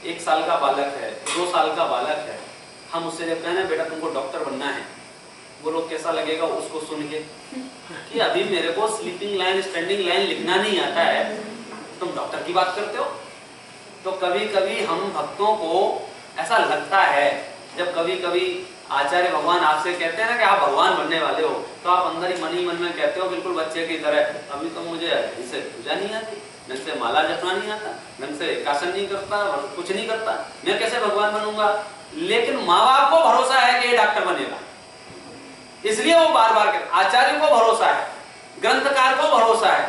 1 साल का बालक है, 2 साल का बालक है, हम उससे जब कहना बेटा तुमको डॉक्टर बनना है, वो लोग कैसा लगेगा उसको सुन के कि अभी मेरे को स्लीपिंग लाइन स्टैंडिंग लाइन लिखना नहीं आता है, तुम डॉक्टर की बात करते हो। तो कभी कभी हम भक्तों को ऐसा लगता है, जब कभी कभी आचार्य भगवान आपसे कहते हैं ना कि आप भगवान बनने वाले हो, तो आप अंदर ही मन में कहते हो बिल्कुल बच्चे की तरह, अभी तो मुझे ढंग से पूजा नहीं आती, ढंग से माला जपना नहीं आता, ढंग से एकासन नहीं करता, कुछ नहीं करता, मैं कैसे भगवान बनूंगा। लेकिन माँ बाप को भरोसा है कि ये डॉक्टर बनेगा, इसलिए वो बार बार कहते। आचार्य को भरोसा है, ग्रंथकार को भरोसा है,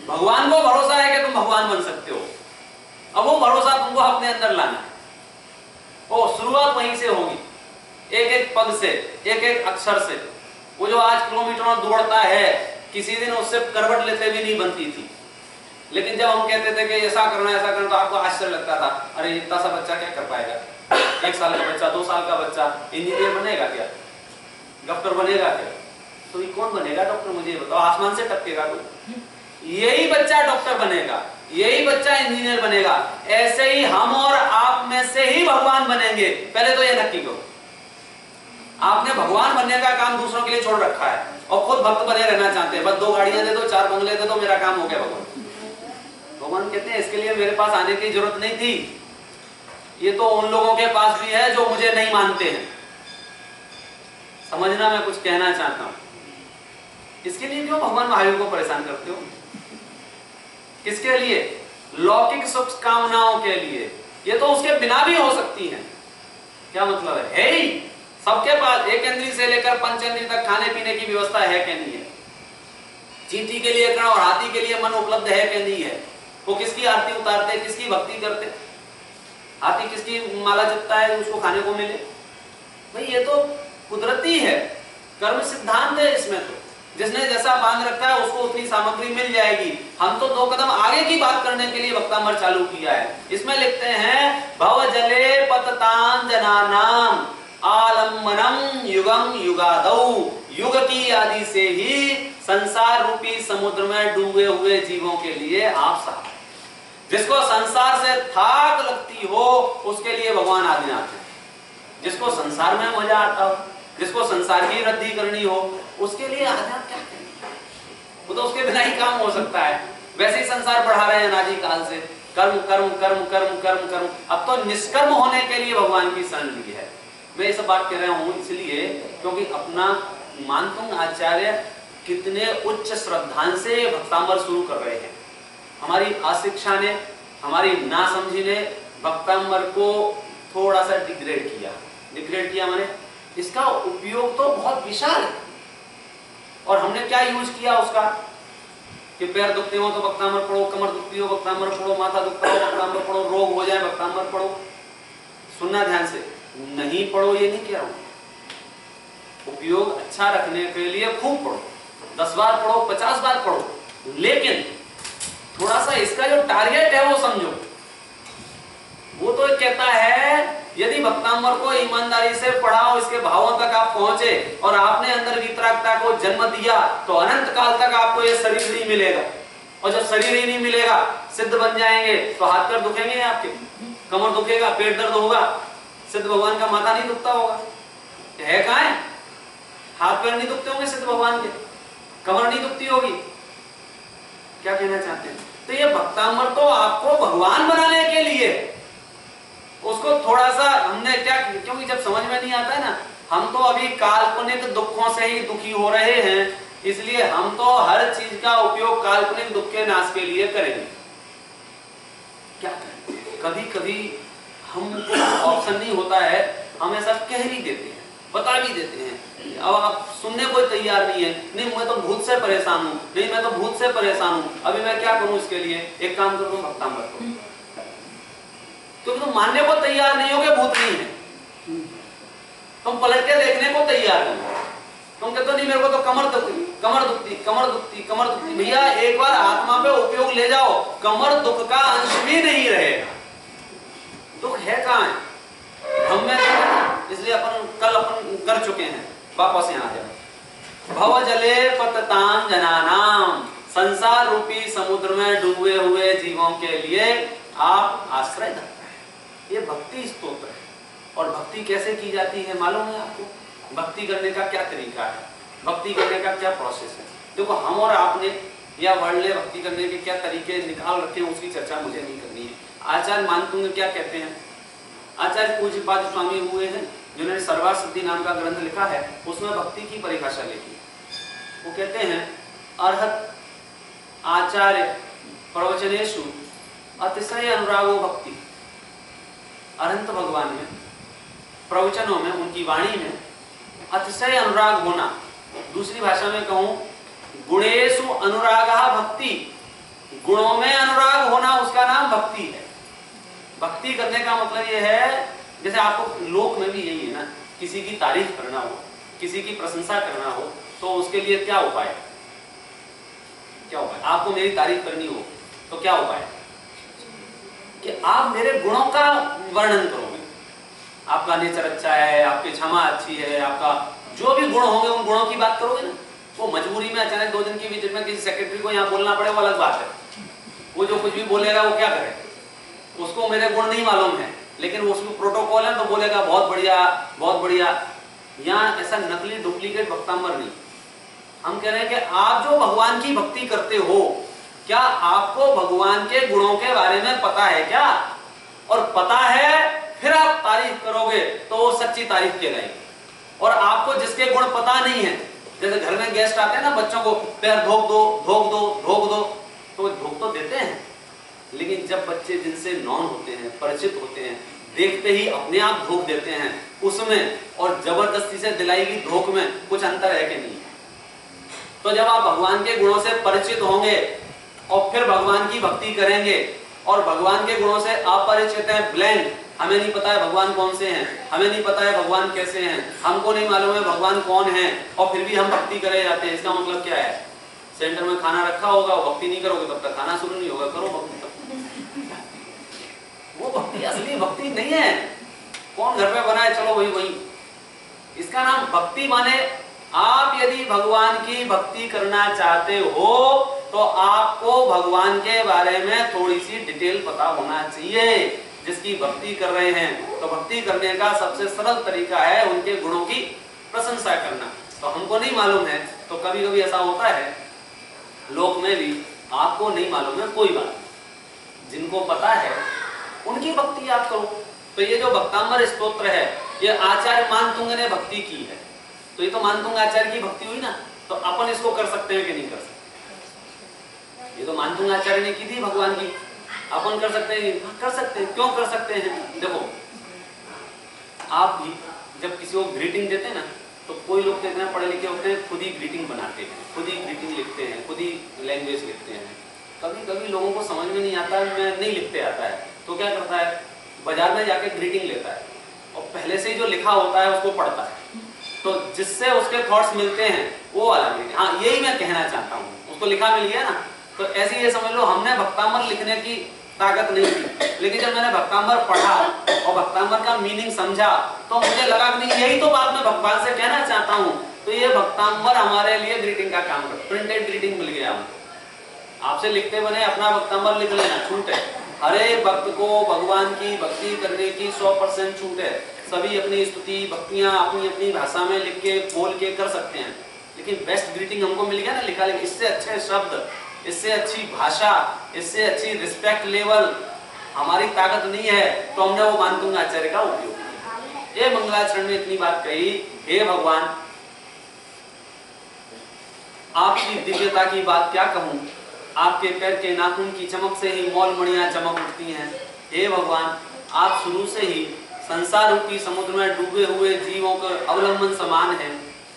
भगवान को भरोसा है कि तुम भगवान बन सकते हो। अब वो भरोसा तुमको अपने अंदर लाना है। वो शुरुआत वहीं से होगी, एक एक पद से, एक एक अक्षर से। वो जो आज किलोमीटरों दौड़ता है, किसी दिन उससे करवट लेते भी नहीं बनती थी। लेकिन जब हम कहते थे कि ऐसा करना ऐसा करना, तो आपको आश्चर्य लगता था, अरे इतना सा बच्चा क्या कर पाएगा, 1 साल का बच्चा, 2 साल का बच्चा इंजीनियर बनेगा क्या, डॉक्टर बनेगा क्या। तो ये कौन बनेगा डॉक्टर, मुझे बताओ, आसमान से टपकेगा तो? यही बच्चा डॉक्टर बनेगा, यही बच्चा इंजीनियर बनेगा। ऐसे ही हम और आप में से ही भगवान बनेंगे। पहले तो ये नक्की करो, आपने भगवान बनने का काम दूसरों के लिए छोड़ रखा है और खुद भक्त बने रहना चाहते हैं। बस 2 गाड़ियां दे दो, 4 बंगले दे दो, मेरा काम हो गया। भगवान कहते हैं इसके लिए मेरे पास आने की जरूरत नहीं थी, ये तो उन लोगों के पास भी है जो मुझे नहीं मानते हैं। समझना मैं कुछ कहना चाहता हूं। इसके लिए क्यों भगवान महावीर को परेशान करते हो? किसके लिए? लौकिक सुख कामनाओं के लिए। ये तो उसके बिना भी हो सकती है। क्या मतलब है ही सबके पास, एक इंद्री से लेकर 5 इंद्री तक खाने पीने की व्यवस्था है कि नहीं है? चींटी के लिए कण और हाथी के लिए मन उपलब्ध है कि नहीं है? वो किसकी आरती उतारते, किसकी भक्ति करते? हाथी किसकी माला जपता है उसको खाने को मिले? भाई ये तो कुदरती है, कर्म सिद्धांत है। इसमें तो जिसने जैसा बांध रखा है उसको उतनी सामग्री मिल जाएगी। हम तो 2 कदम आगे की बात करने के लिए वक्तामृत चालू किया है। इसमें लिखते हैं भव जले पततां जनानाम आलम्बनम युगम युगादौ। युग की आदि से ही संसार रूपी समुद्र में डूबे हुए जीवों के लिए आप सहाय। जिसको संसार से थाक लगती हो उसके लिए भगवान आदिनाथ है। जिसको संसार में मजा आता हो, जिसको संसार की वृद्धि करनी हो, उसके लिए आदिनाथ क्या करेंगे? वो तो उसके बिना ही काम हो सकता है। वैसे ही संसार बढ़ा रहे हैं अनादि काल से, कर्म कर्म कर्म कर्म कर्म कर्म। अब तो निष्कर्म होने के लिए भगवान की शरण ली है। मैं ये सब बात कर रहा हूं इसलिए क्योंकि अपना मानतुंग आचार्य कितने उच्च श्रद्धा से भक्तामृत शुरू कर रहे हैं। हमारी अशिक्षा ने, हमारी नासमझी ने भक्तामृत को थोड़ा सा डिग्रेड किया माने इसका उपयोग तो बहुत विशाल है। और हमने क्या यूज किया उसका कि पैर दुखते हो तो भक्तामृत पढ़ो, कमर दुखती हो भक्तामृत पढ़ो, माथा दुखता हो भक्तामृत पढ़ो, रोग हो जाए भक्तामृत पढ़ो। सुनना ध्यान से, नहीं पढ़ो ये नहीं कह रहा हूं। उपयोग अच्छा रखने के लिए खूब पढ़ो, 10 बार पढ़ो, 50 बार पढ़ो, लेकिन थोड़ा सा इसका जो टारगेट है वो समझो। वो तो कहता है यदि भक्तामृत को ईमानदारी से पढ़ाओ, इसके भावों तक आप पहुंचे और आपने अंदर वितरागता को जन्म दिया तो अनंत काल तक आपको ये शरीर नहीं मिलेगा। और जब शरीर ही नहीं मिलेगा, सिद्ध बन जाएंगे तो हाथ पैर दुखेंगे आपके, कमर दुखेगा, पेट दर्द होगा, सिद्ध भगवान का माथा नहीं दुखता होगा। है कहां है? हाथ पैर नहीं दुखते होंगे सिद्ध भगवान के, कमर नहीं दुखती होगी। क्या कहना चाहते हैं? तो ये भक्तामृत तो आपको भगवान बनाने के लिए, उसको थोड़ा सा हमने क्या, क्योंकि जब समझ में नहीं आता है ना, हम तो अभी काल्पनिक दुखों से ही दुखी हो रहे हैं, इसलिए हम तो हर चीज का उपयोग काल्पनिक दुख के नाश के लिए करेंगे। क्या करें? कभी कभी हम ऑप्शन नहीं होता है, हम ऐसा कह भी देते हैं, बता भी देते हैं। अब आप सुनने कोई तैयार नहीं है, नहीं मैं तो भूत से परेशान हूं, नहीं मैं तो भूत से परेशान हूं, अभी मैं क्या करूं इसके लिए? एक काम करो, भक्तामृत करो। क्योंकि तुम मानने को तैयार नहीं हो कि भूत नहीं है, तुम पलट के देखने को तैयार नहीं। तुम कहते हो नहीं मेरे को तो कमर दुखती, कमर दुखती, कमर दुखती, कमर दुखती। भैया एक बार आत्मा पे उपयोग ले जाओ, कमर दुख का अंश भी नहीं रहेगा। दुख है कहां है? हम में, इसलिए अपन कर चुके हैं, वापस यहाँ आ जाए। भव जले पततां जनानाम, संसार रूपी समुद्र में डूबे हुए जीवों के लिए आप आश्रय धरते हैं। ये भक्ति स्तोत्र है। और भक्ति कैसे की जाती है मालूम है आपको? भक्ति करने का क्या तरीका है, भक्ति करने का क्या प्रोसेस है? देखो हम और आपने या वर्ल्ड ने भक्ति करने के क्या तरीके निकाल रखे हैं, उसकी चर्चा मुझे नहीं करनी है। आचार्य मानतुंग क्या कहते हैं? आचार्य पूज्यपाद स्वामी हुए हैं जिन्होंने सर्वार्थ सिद्धि नाम का ग्रंथ लिखा है, उसमें भक्ति की परिभाषा लिखी। वो कहते हैं अर्हत आचार्य प्रवचनेषु अतिशय अनुरागो भक्ति। अनंत भगवान में प्रवचनों में, उनकी वाणी में अतिशय अनुराग होना, दूसरी भाषा में कहूं गुणेषु अनुरागः भक्ति, गुणों में अनुराग होना उसका नाम भक्ति है। भक्ति करने का मतलब यह है, जैसे आपको लोक में भी यही है ना, किसी की तारीफ करना हो, किसी की प्रशंसा करना हो, तो उसके लिए क्या उपाय, क्या उपाय? आपको मेरी तारीफ करनी हो तो क्या उपाय है कि आप मेरे गुणों का वर्णन करोगे। आपका नेचर अच्छा है, आपकी क्षमा अच्छी है, आपका जो भी गुण होंगे उन गुणों की बात करोगे ना। वो मजबूरी में अचानक 2 दिन की विजिट में किसी सेक्रेटरी को यहाँ बोलना पड़े, वो अलग बात है। वो जो कुछ भी बोलेगा वो क्या करे, उसको मेरे गुण नहीं मालूम है, लेकिन वो उसमें प्रोटोकॉल है तो बोलेगा बहुत बढ़िया बहुत बढ़िया। यहाँ ऐसा नकली डुप्लीकेट वक्तांबर नहीं। हम कह रहे हैं कि आप जो भगवान की भक्ति करते हो, क्या आपको भगवान के गुणों के बारे में पता है क्या? और पता है फिर आप तारीफ करोगे तो वो सच्ची तारीफ कहलाएगी। और आपको जिसके गुण पता नहीं है, जैसे घर में गेस्ट आते हैं ना, बच्चों को पैर धोक दो धोक दो धोक दो, तो धोक तो देते हैं, लेकिन जब बच्चे जिनसे नॉन होते हैं, परिचित होते हैं, देखते ही अपने आप धोक देते हैं, उसमें और जबरदस्ती से दिलाई गई धोख में कुछ अंतर है कि नहीं? तो जब आप भगवान के गुणों से परिचित होंगे और फिर भगवान की भक्ति करेंगे, और भगवान के गुणों से अपरिचित है, ब्लैंक, हमें नहीं पता है भगवान कौन से हैं, हमें नहीं पता है भगवान कैसे हैं, हमको नहीं मालूम है भगवान कौन है, और फिर भी हम भक्ति करे जाते हैं, इसका मतलब क्या है? सेंटर में खाना रखा होगा, भक्ति नहीं करोगे तब तक खाना शुरू नहीं होगा, करो भक्ति तब। वो भक्ति असली भक्ति नहीं है। कौन घर पे बनाए चलो वही वही, इसका नाम भक्ति माने आप यदि भगवान की भक्ति करना चाहते हो तो आपको भगवान के बारे में थोड़ी सी डिटेल पता होना चाहिए। जिसकी भक्ति कर रहे हैं तो भक्ति करने का सबसे सरल तरीका है उनके गुणों की प्रशंसा करना। तो हमको नहीं मालूम है तो कभी कभी ऐसा होता है लोक में भी, आपको नहीं मालूम है कोई बात, जिनको पता है उनकी भक्ति आप करो। तो ये जो भक्तांबर स्तोत्र है ये आचार्य मानतुंग ने भक्ति की है, तो ये तो मानतुंग आचार्य की भक्ति हुई ना, तो अपन इसको कर सकते हैं कि नहीं कर सकते? ये तो मानतुंग आचार्य ने की थी भगवान की, अपन कर सकते हैं? कर सकते हैं। क्यों कर सकते हैं? देखो आप भी जब किसी को ग्रीटिंग देते हैं ना, तो कोई लोग तो इतने पढ़े लिखे होते हैं, खुद ही ग्रीटिंग बनाते हैं, खुद ही ग्रीटिंग लिखते हैं, खुद ही लैंग्वेज लिखते हैं। कभी कभी लोगों को समझ में नहीं आता, मैं नहीं लिखते आता है, तो क्या करता है, बाजार में जाके ग्रीटिंग लेता है और पहले से ही जो लिखा होता है उसको पढ़ता है, तो जिससे उसके थॉट्स मिलते हैं वो वाला ग्रीटिंग। हाँ, यही मैं कहना चाहता हूँ, उसको लिखा मिल गया ना, तो ऐसे ये समझ लो हमने भक्तांबर लिखने की ताकत नहीं थी, लेकिन जब मैंने भक्तांबर पढ़ा और भक्तांबर का मीनिंग समझा तो मुझे लगा कि नहीं, यही तो बात मैं भगवान से कहना चाहता हूँ। तो ये भक्तांबर हमारे लिए ग्रीटिंग का काम कर, प्रिंटेड ग्रीटिंग मिल गया हमको। आपसे लिखते बने अपना भक्तांबर लिख लेना, छूट है। हर एक भक्त को भगवान की भक्ति करने की 100% छूट है। सभी अपनी स्तुति भक्तियां अपनी अपनी भाषा में लिख के बोल के कर सकते हैं, लेकिन बेस्ट ग्रीटिंग हमको मिल गया ना लिखा लिखा, इससे अच्छे शब्द, इससे अच्छी भाषा, इससे अच्छी रिस्पेक्ट लेवल हमारी ताकत नहीं है, तो हमने वो मानतुंग आचार्य का उपयोग किया। ये मंगलाचरण में इतनी बात कही, हे भगवान आपकी दिव्यता की बात क्या कहूं, आपके पैर के नाखून की चमक से ही मौल मणियां चमक उठती हैं। हे भगवान आप शुरू से ही संसार रूपी समुद्र में डूबे हुए जीवों के अवलंबन समान हैं।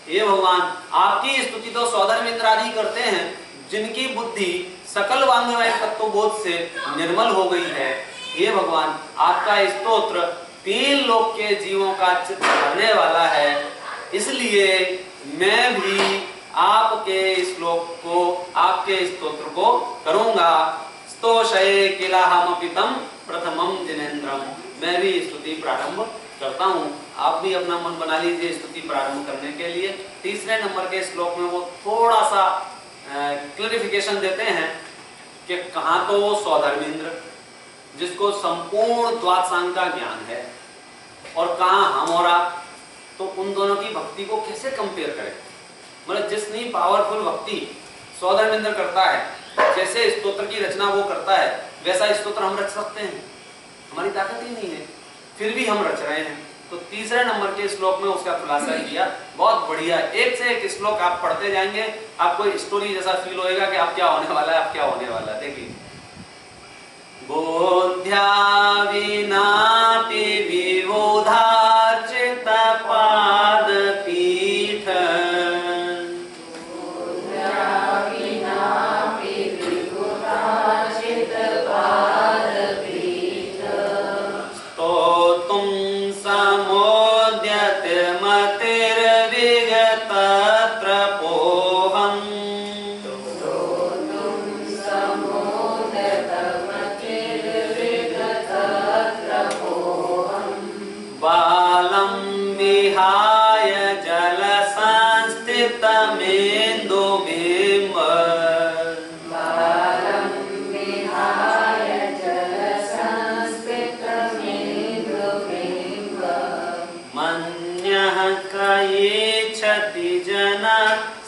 हे भगवान आपकी स्तुति तो सौधर्मेंद्र आदि करते हैं जिनकी बुद्धि सकल वांग्मय तत्वबोध से निर्मल हो गई है। हे भगवान आपका स्तोत्र 3 लोक के जीवों का चित्त भरने वाला है, इसलिए मैं भी आपके श्लोक को, आपके स्तोत्र को करूंगा। स्तोषये किलाहमपितम प्रथमम जिनेन्द्रम, मैं भी स्तुति प्रारंभ करता हूँ। आप भी अपना मन बना लीजिए स्तुति प्रारंभ करने के लिए। 3रे नंबर के श्लोक में वो थोड़ा सा क्लैरिफिकेशन देते हैं कि कहाँ तो वो सौधर्मेंद्र जिसको संपूर्ण द्वादशांग का ज्ञान है, और कहाँ हम और आप, तो उन दोनों की भक्ति को कैसे कंपेयर करें। मतलब जितनी पावरफुल भक्ति सौधर्मेंद्र करता है, जैसे स्तोत्र की रचना वो करता है, वैसा स्तोत्र हम रच सकते हैं? हमारी ताकत ही नहीं है, फिर भी हम रच रहे हैं। तो तीसरे नंबर के श्लोक में उसका खुलासा किया। बहुत बढ़िया, एक से एक श्लोक आप पढ़ते जाएंगे, आपको स्टोरी जैसा फील होएगा कि आप क्या होने वाला है, आप क्या होने वाला है। देखिए, बोध्या विनापि विबोधार्चित पाद पीठ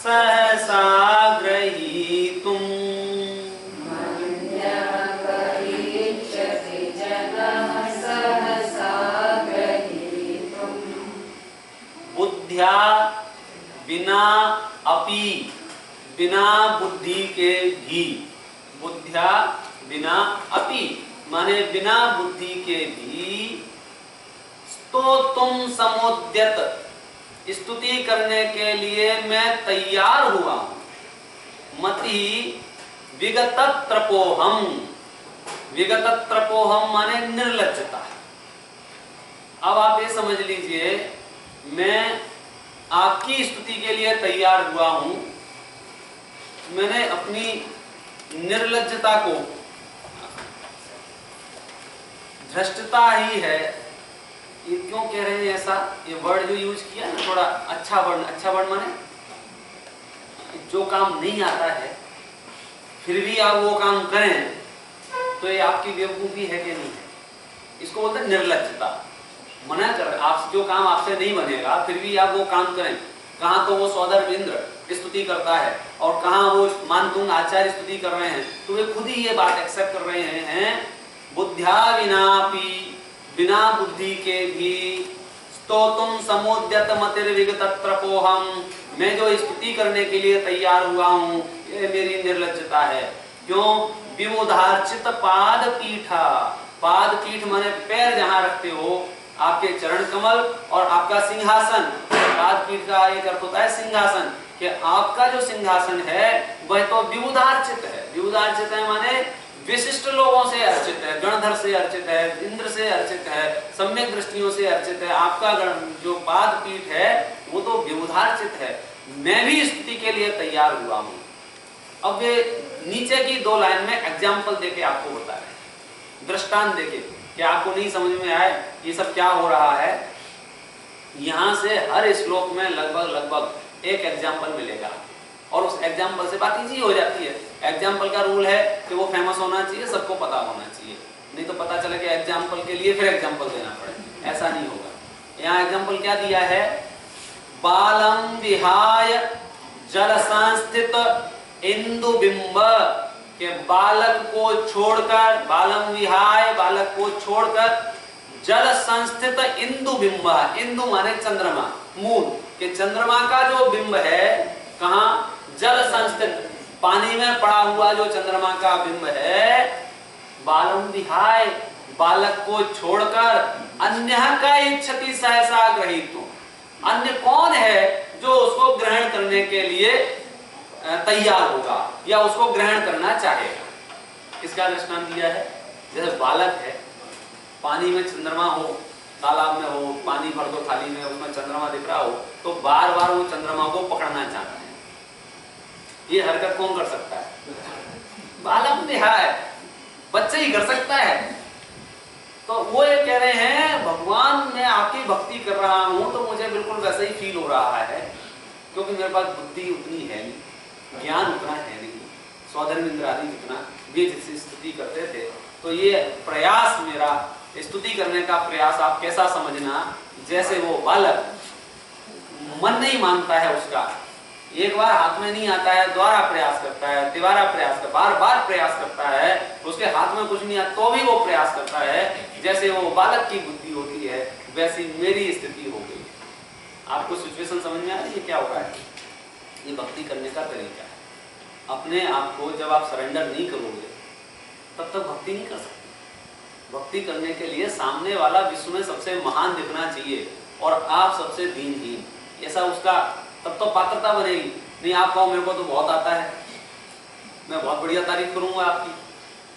सहसा ग्रहीतुम् बुद्ध्या बिना अपि, बिना बुद्धि के भी, बुद्ध्या बिना अपि माने बिना बुद्धि के भी, स्तोतुम समुद्यत स्तुति करने के लिए मैं तैयार हुआ हूं। मति विगतत्रपोहम, विगतत्रपोहम माने निर्लज्जता। अब आप ये समझ लीजिए, मैं आपकी स्तुति के लिए तैयार हुआ हूं। मैंने अपनी निर्लज्जता को, धृष्टता ही है, ये क्यों कह रहे हैं ऐसा, ये वर्ड जो यूज किया ना, थोड़ा अच्छा वर्ड, अच्छा वर्ड माने जो काम नहीं आता है फिर भी आप वो काम करें, तो ये आपकी बेवकूफी है कि नहीं है। इसको बोलते हैं निर्लज्जता। मना कर, आप जो काम आपसे नहीं बनेगा फिर भी आप वो काम करें। कहाँ तो वो सौदर इंद्र स्तुति करता है और कहाँ वो मानतुंग आचार्य स्तुति कर रहे हैं, तो वे खुद ही ये बात एक्सेप्ट कर रहे हैं, बुद्ध्या विनापि, बिना बुद्धि के भी, स्तोतुम समुद्यत मतिर्विगतत्रपोहम, मैं जो स्तुति करने के लिए तैयार हुआ हूं, ये मेरी निर्लज्जता है। क्यों? विबोधार्चित पाद पीठा, पाद पीठ माने पैर जहां रखते हो, आपके चरण कमल और आपका सिंहासन। पाद पीठ का एक अर्थ होता है सिंहासन, कि आपका जो सिंहासन है वह तो विबोधार्चित है। विबोधार्चित है माने विशिष्ट लोगों से अर्चित है, गणधर से अर्चित है, इंद्र से अर्चित है, सम्यक दृष्टियों से अर्चित है। आपका जो पाद पीठ है वो तो विबोधार्चित है। मैं भी स्तुति के लिए तैयार हुआ हूं। अब ये नीचे की 2 लाइन में एग्जाम्पल देके आपको बता रहे हैं, दृष्टांत देके, कि आपको नहीं समझ में आए ये सब क्या हो रहा है। यहां से हर श्लोक में लगभग एक एग्जाम्पल मिलेगा और उस एग्जाम्पल से बात इजी हो जाती है। एग्जाम्पल का रूल है कि वो फेमस होना चाहिए, सबको पता होना चाहिए, नहीं तो पता चले कि एग्जाम्पल के लिए फिर एग्जाम्पल देना पड़े, ऐसा नहीं होगा। यहाँ एग्जाम्पल क्या दिया है, बालम विहाय जल संस्थित इंदु बिंब, के बालक को छोड़कर, बालम विहाय बालक को छोड़कर, जल संस्थित इंदु बिंब, इंदु माने चंद्रमा, मून, के चंद्रमा का जो बिंब है, कहाँ? जल संस्थित, पानी में पड़ा हुआ जो चंद्रमा का बिंब है, बालम विहाय बालक को छोड़कर, अन्य का इच्छति सहसा ग्रहीतु, अन्य कौन है जो उसको ग्रहण करने के लिए तैयार होगा या उसको ग्रहण करना चाहेगा। इसका दृष्टांत दिया है, जैसे बालक है, पानी में चंद्रमा हो, तालाब में हो, पानी भर दो थाली में, उसमें चंद्रमा दिख रहा हो, तो बार बार वो चंद्रमा को पकड़ना चाहता है। ये हरकत कौन कर सकता है? बालक विहाय, बच्चे ही कर सकता है। तो वो ये कह रहे हैं, भगवान मैं आपकी भक्ति कर रहा हूं तो मुझे बिल्कुल वैसा ही फील हो रहा है, क्योंकि मेरे पास बुद्धि उतनी है नहीं, ज्ञान उतना है नहीं, सौधर्म इंद्र आदि जितना वे जिससे स्तुति करते थे। तो ये प्रयास, मेरा स्तुति करने का प्रयास आप कैसा समझना, जैसे वो बालक मन नहीं मानता है उसका, एक बार हाथ में नहीं आता है, दोबारा प्रयास करता है, तिबारा प्रयास करता है, बार बार प्रयास करता है, उसके हाथ में कुछ नहीं आता तो भी वो प्रयास करता है, जैसे वो बालक की बुद्धि होती है वैसी मेरी स्थिति हो गई। आपको सिचुएशन समझ में आ रही है क्या हो रहा है? ये भक्ति करने का तरीका है। अपने आप को जब आप सरेंडर नहीं करोगे तब तक भक्ति नहीं कर सकते। भक्ति करने के लिए सामने वाला विश्व में सबसे महान दिखना चाहिए और आप सबसे दीनहीन, ऐसा उसका तब तो पात्रता बनेगी। नहीं आप कहो मेरे को तो बहुत आता है, मैं बहुत बढ़िया तारीफ करूंगा आपकी,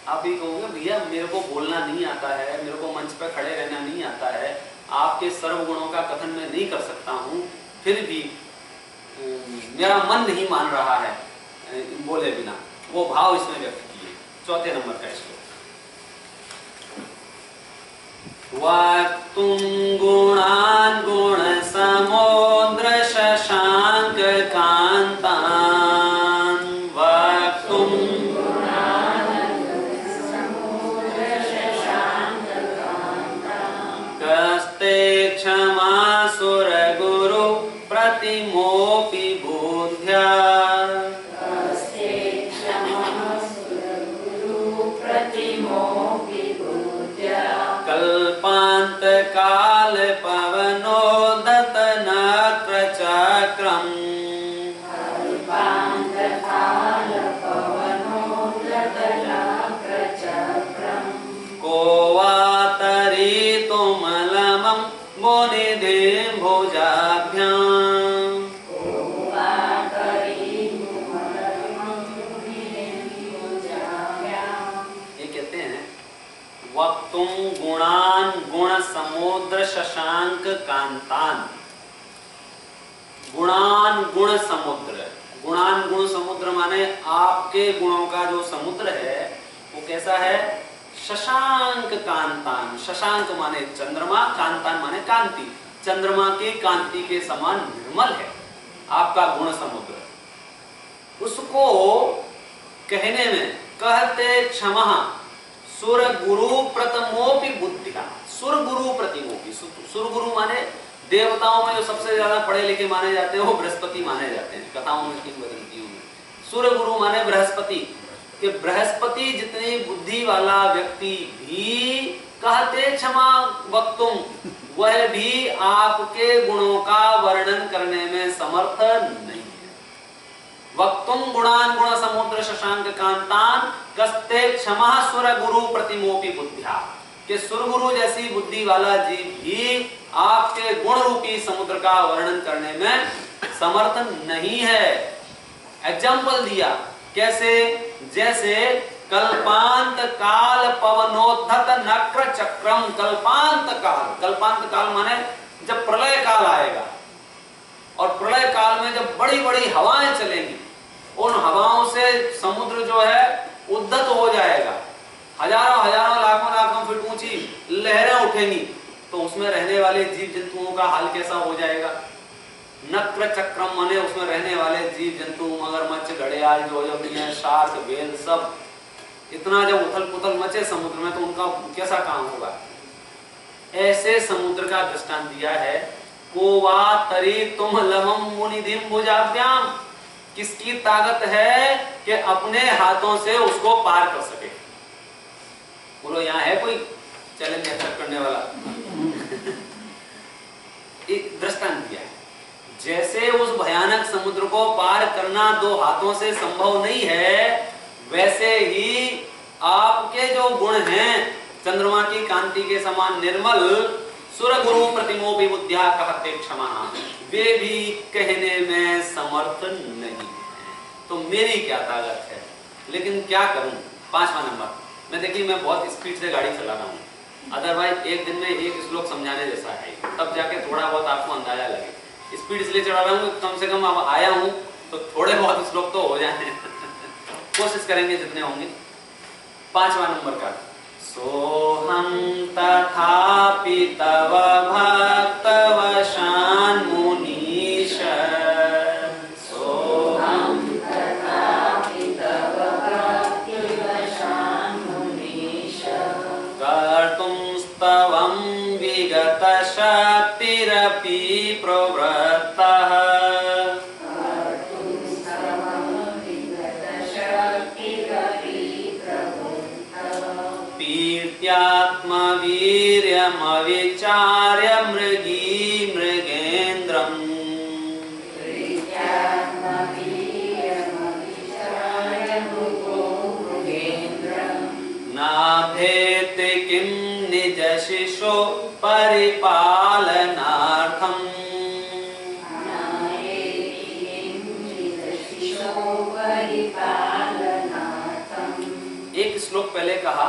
आप ही कहोगे भैया मेरे को बोलना नहीं आता है, मेरे को मंच पर खड़े रहना नहीं आता है, आपके सर्वगुणों का कथन मैं नहीं कर सकता हूँ, फिर भी मेरा मन नहीं मान रहा है बोले बिना। वो भाव इसमें व्यक्त किए। चौथे नंबर का श्लोक, वक्तुं गुणान् गुण समुद्र शशांक कांतान्, वक्तुं कस्ते क्षमा सुरगुरु प्रतिमोऽपि बुद्ध्या, कल्पांत काल पवनोदत नक्र चक्रम, को वा तरितुमलमं मुनिधिं भुजाभ्याम्। ये कहते हैं वक्तुं गुणान गुण समुद्र शशांक कांतान। गुणान गुण समुद्र, गुणान गुण समुद्र माने आपके गुणों का जो समुद्र है वो कैसा है? शशांक कांतान। शशांक माने चंद्रमा, कांतान माने कांति। चंद्रमा की कांति के समान निर्मल है आपका गुण समुद्र। उसको कहने में कहते क्षमा सुर गुरु प्रथमोपि बुद्धिया, सुर गुरु प्रतिमोपि। सुर गुरु माने देवताओं में जो सबसे ज्यादा पढ़े लिखे माने जाते हैं वो बृहस्पति माने जाते हैं, कथाओं में किंवदंतियों में। सुर गुरु माने बृहस्पति, कि बृहस्पति जितनी बुद्धि वाला व्यक्ति भी कहते क्षमा वक्तुम, वह भी आपके गुणों का वर्णन करने में समर्थ नहीं है। वक्तुम गुणान गुण समुद्र शशांक कांतान कस्ते क्षमा सुर गुरु प्रतिमोपि बुद्धिया, कि सुरगुरु जैसी बुद्धि वाला जीव भी आपके गुण रूपी समुद्र का वर्णन करने में समर्थ नहीं है। एग्जाम्पल दिया कैसे? जैसे कल्पांत काल पवनोद्धत नक्र चक्रम। कल्पांत काल, कल्पांत काल माने जब प्रलय काल आएगा और प्रलय काल में जब बड़ी बड़ी हवाएं चलेंगी, उन हवाओं से समुद्र जो है उद्धत हो जाएगा, हजारों हजारों लाखों लाखों फीट ऊंची लहरें उठेंगी, तो उसमें रहने वाले जीव जंतुओं का हाल कैसा हो जाएगा? नक्र चक्रम माने उसमें रहने वाले जीव जंतु, मगरमच्छ, घड़ियाल, जोजबियां, शार्क, व्हेल, सब इतना जब उथल पुथल मचे समुद्र में तो उनका कैसा काम होगा? ऐसे समुद्र का दृष्टांत दिया है। को वा तरितुम लमम मुनिधिम भुजाभ्याम, किसकी ताकत है कि अपने हाथों से उसको पार कर सके? बोलो यहाँ है कोई चैलेंज एक्सेप्ट करने वाला? एक दृष्टांत दिया है, जैसे उस भयानक समुद्र को पार करना दो हाथों से संभव नहीं है, वैसे ही आपके जो गुण हैं चंद्रमा की कांति के समान निर्मल, सुर गुरु प्रतिमोपि बुद्धिया कहते क्षमा, वे भी कहने में समर्थ नहीं है। तो मेरी क्या ताकत है, लेकिन क्या करूं? 5वां नंबर मैं देखिए, मैं बहुत स्पीड से गाड़ी चला रहा हूँ, अदरवाइज एक दिन में एक श्लोक समझाने जैसा है, तब जाके थोड़ा बहुत आपको अंदाजा लगे। स्पीड इसलिए चढ़ा रहा हूँ, कम से कम अब आया हूँ तो थोड़े बहुत श्लोक तो हो जाए कोशिश करेंगे जितने होंगे। 5वां नंबर का, सोहम तथापि तव भक्त वशान मुनीश, सोहम तथापि तव भक्त वशान मुनीश, कर्तुं स्तवं विगत शक्तिरपि प्रवृत्तः, कर्तुं वीर्यमविचार्य मृगी मृगेन्द्रम् नाभेति किं निज शिशो परिपालनार्थम्। एक श्लोक पहले कहा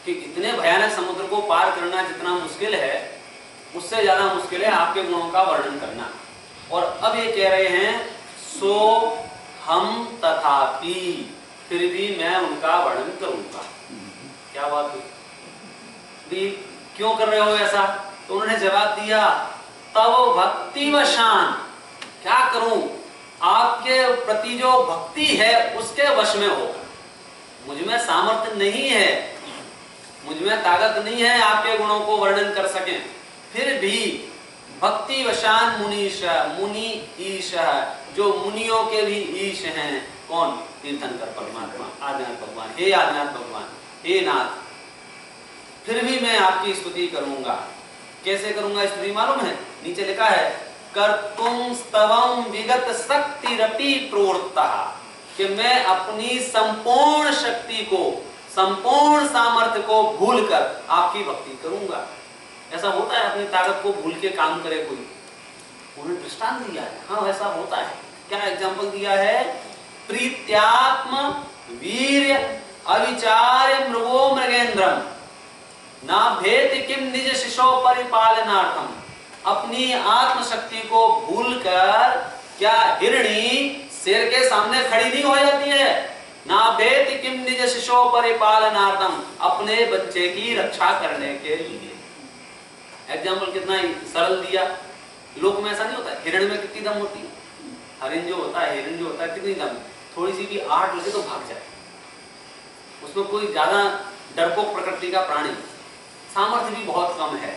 कि इतने भयानक समुद्र को पार करना जितना मुश्किल है, उससे ज्यादा मुश्किल है आपके गुणों का वर्णन करना। और अब ये कह रहे हैं सो हम तथापि, फिर भी मैं उनका वर्णन करूंगा। क्या बात हुई? क्यों कर रहे हो ऐसा? तो उन्होंने जवाब दिया तब भक्तिवशान, क्या करूं, आपके प्रति जो भक्ति है उसके वश में हो। मुझ में सामर्थ्य नहीं है, मुझ में ताकत नहीं है आपके गुणों को वर्णन कर सकें, फिर भी भक्तिवशान मुनीश, मुनि ईश, जो मुनियों के भी ईश हैं, कौन? तीर्थंकर परमात्मा, आदिनाथ भगवान। हे आदिनाथ भगवान, हे नाथ, फिर भी मैं आपकी स्तुति करूंगा। कैसे करूंगा स्तुति मालूम है? नीचे लिखा है कर्तुम स्तवम विगत शक्तिरपि प्रोक्तः, कि मैं अपनी संपूर्ण शक्ति को, संपूर्ण सामर्थ्य को भूलकर आपकी भक्ति करूंगा। ऐसा होता है अपनी ताकत को भूल के काम करे कोई? उन्होंने दृष्टांत दिया है, हाँ ऐसा होता है। क्या एग्जांपल दिया है? प्रीत्यात्म वीर्य अविचार्य मृगो मृगेन्द्रम नाभेति किम निज शिशो परिपालनार्थम। अपनी आत्मशक्ति को भूलकर क्या हिरणी शेर के सामने खड़ी नहीं हो जाती है? नाभेति किम निज शिशो परिपालनार्थम, अपने बच्चे की रक्षा करने के लिए। एग्जाम्पल कितना ही सरल दिया। लोक में ऐसा नहीं होता? हिरण में कितनी दम होती है? हरिण जो होता है, हिरण जो होता है, कितनी दम? थोड़ी सी भी आहट लगे तो भाग जाए। उसमें कोई ज्यादा डरपोक प्रकृति का प्राणी, सामर्थ्य भी बहुत कम है,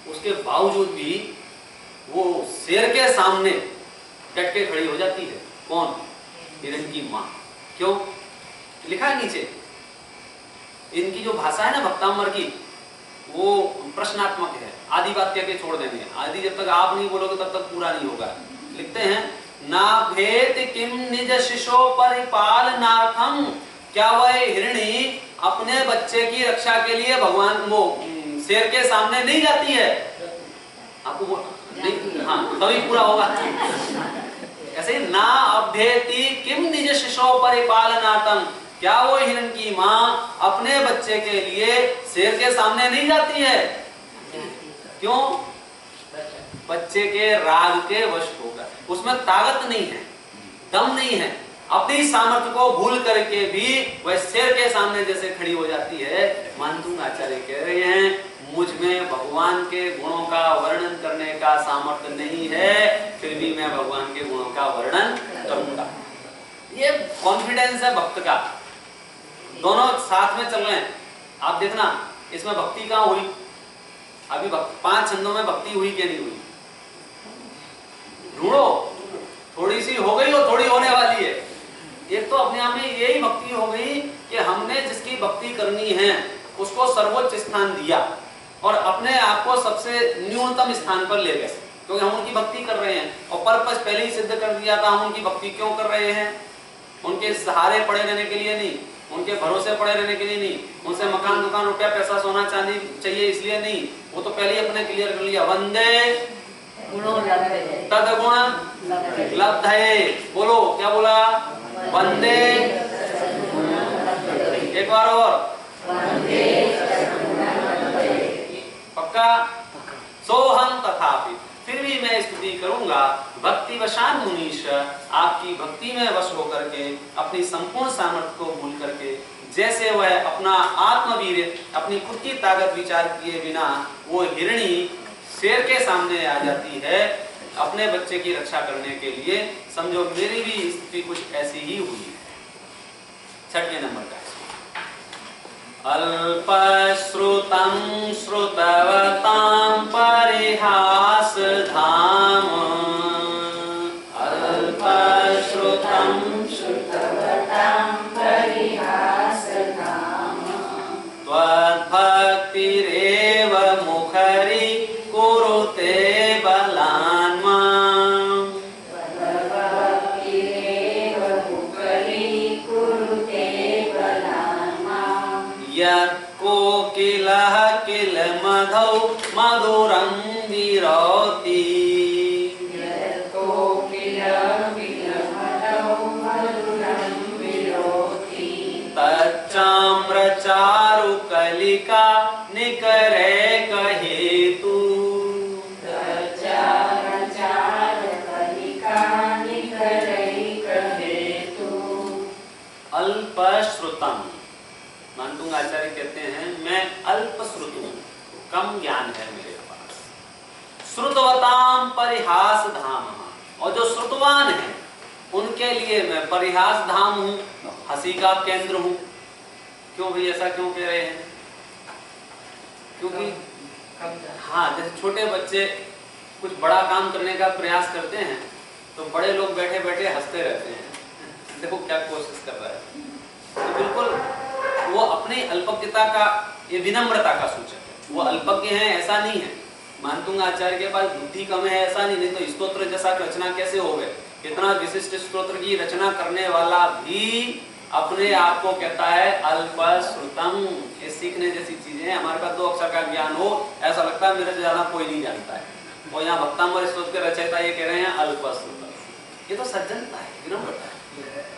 उसके बावजूद भी वो शेर के सामने डट के खड़ी हो जाती है। कौन? हिरण की माँ। क्यों? लिखा है नीचे। इनकी जो भाषा है ना भक्तांबर की, वो प्रश्नात्मक है, आदि वाक्य के छोड़ देंगे। आदि जब तक आप नहीं बोलोगे तब तक पूरा नहीं होगा। लिखते हैं ना भेद किम निज शिशो परिपालनार्थम, क्या वह हिरणी अपने बच्चे की रक्षा के लिए भगवान वो शेर के सामने नहीं जाती है? आपको नहीं, हाँ तभी पूरा होगा। ऐसे ना अभ्येति किम निज शिशो परिपालनार्थम, क्या वो हिरण की माँ अपने बच्चे के लिए शेर के सामने नहीं जाती है? क्यों? बच्चे के राग के वश होकर, उसमें ताकत नहीं है, दम नहीं है, अपनी सामर्थ्य को भूल करके भी वह शेर के सामने जैसे खड़ी हो जाती है। मानतुंग आचार्य कह रहे हैं मुझ में भगवान के गुणों का वर्णन करने का सामर्थ्य नहीं है, फिर भी मैं भगवान के गुणों का वर्णन करूंगा। ये कॉन्फिडेंस है भक्त का। दोनों साथ में चल रहे हैं। आप देखना इसमें भक्ति कहाँ हुई? अभी 5 छंदों में भक्ति हुई क्या नहीं हुई? ढूंढो, थोड़ी सी हो गई और थोड़ी होने वाली है। एक तो अपने आप में यही भक्ति हो गई कि हमने जिसकी भक्ति करनी है उसको सर्वोच्च स्थान दिया और अपने आप को सबसे न्यूनतम स्थान पर ले गए, क्योंकि हम उनकी भक्ति कर रहे हैं और पर्पस पहले ही सिद्ध कर दिया था। हम उनकी भक्ति क्यों कर रहे हैं? उनके सहारे पड़े रहने के लिए नहीं, उनके भरोसे पड़े रहने के लिए नहीं, उनसे मकान दुकान रुपया पैसा सोना चांदी चाहिए इसलिए नहीं, वो तो पहले ही अपने क्लियर कर लिया। वंदे तदगुण लब्धये, बोलो क्या बोला? वंदे, एक बार और पक्का? सोहम तथापि, फिर भी मैं स्तुति करूंगा। भक्तिवशान मुनीश, आपकी भक्ति में वश होकर के, अपनी संपूर्ण सामर्थ्य को भूल करके, जैसे वह अपना आत्मवीर्य, अपनी खुद की ताकत विचार किए बिना वो हिरणी शेर के सामने आ जाती है अपने बच्चे की रक्षा करने के लिए, समझो मेरी भी स्थिति कुछ ऐसी ही हुई है। 6वें नंबर का अल्पश्रुतं श्रुतवतां परिहास धाम, अल्पश्रुतं श्रुतवतां परिहास धाम, त्वद्भक्तिरेव मधौ मधुरं विरोति तच्चाम्रचारुकलिका निकरैक हेतु अल्पश्रुतम। मानतुंग आचार्य कहते हैं मैं अल्पश्रुत हूं, कम ज्ञान है मेरे पास। श्रुतवताम परिहास धाम, और जो श्रुतवान है उनके लिए मैं परिहास धाम हूं, हंसी का केंद्र हूं। क्यों भाई ऐसा क्यों कह रहे हैं? क्योंकि हाँ, जैसे छोटे बच्चे कुछ बड़ा काम करने का प्रयास करते हैं तो बड़े लोग बैठे बैठे हंसते रहते हैं, देखो क्या कोशिश कर रहा है। तो बिल्कुल वो अपनी अल्पज्ञता का, ये विनम्रता का सूचक है। वो अल्पज्ञ हैं ऐसा नहीं है, मानतुंग आचार्य के पास बुद्धि कम है ऐसा नहीं तो स्तोत्र जैसा रचना कैसे हो गए? इतना विशिष्ट स्तोत्र की रचना करने वाला भी अपने आप को कहता है अल्पश्रुतम। ये सीखने जैसी चीजें हैं। हमारे पास 2 अक्षर का ज्ञान हो, ऐसा लगता है मेरे से ज्यादा कोई नहीं जानता है। और यहाँ भक्तांबर स्तोत्र के रचयिता ये कह रहे हैं अल्पश्रुतम। ये तो सज्जनता है, विनम्रता है,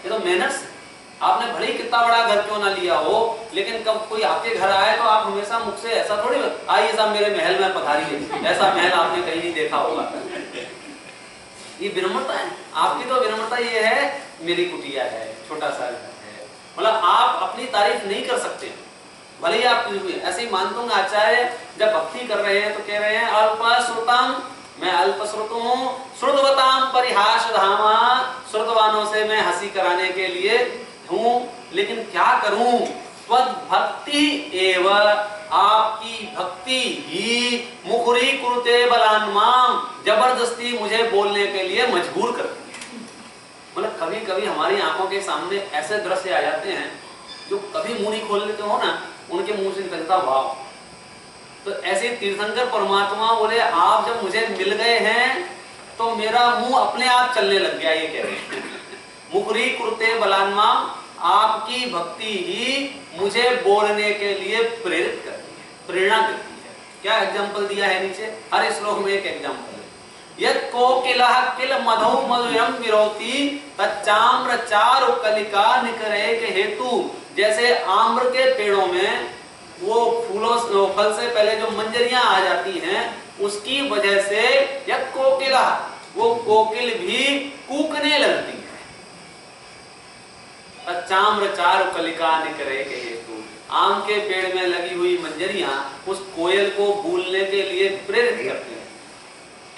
ये तो मेहनत है। आपने भले ही कितना बड़ा घर क्यों ना लिया हो, लेकिन कब कोई आपके घर आए तो आप हमेशा मुख से ऐसा थोड़ी आइए साहब मेरे महल में पधारिए, ऐसा महल आपने कहीं नहीं देखा होगा। ये विनम्रता है आपकी। तो विनम्रता ये है मेरी कुटिया है, छोटा सा घर है, मतलब आप अपनी तारीफ नहीं कर सकते भले ही आप ऐसे ही। मानतुंग आचार्य जब भक्ति कर रहे हैं तो कह रहे हैं अल्पश्रुतम, मैं अल्पश्रुत हूं। श्रुतवताम परिहास धामा, श्रुतवानों से मैं हंसी कराने के लिए हूं, लेकिन क्या करूं? त्वद्भक्ति एव, आपकी भक्ति ही मुखरी कुरुते बलान्माम, जबरदस्ती मुझे बोलने के लिए मजबूर करती है। मतलब कभी कभी हमारी आंखों के सामने ऐसे दृश्य आ जाते हैं जो कभी मुंह नहीं खोल लेते हो ना, उनके मुंह से निकलता वाह। तो ऐसे तीर्थंकर परमात्मा बोले आप जब मुझे मिल गए हैं तो मेरा मुंह अपने आप चलने लग गया, ये कह रहे हैं। मुखरी कुरुते बलान्माम, आपकी भक्ति ही मुझे बोलने के लिए प्रेरित करती है, प्रेरणा देती है। क्या एग्जाम्पल दिया है नीचे, हर श्लोक में एक एग्जाम्पल है। यत् कोकिलः किल मधौ मधुरं विरोति तच्चाम्र चारु कलिका निकरैक हेतु। जैसे आम्र के पेड़ों में वो फूलों फल से पहले जो मंजरियां आ जाती हैं, उसकी वजह से यत् कोकिलः, वो कोकिल भी कूकने लगती है। तच्चाम्र चारु कलिका निकरैक हेतु, आम के पेड़ में लगी हुई मंजरियां उस कोयल को बोलने के लिए प्रेरित करती है।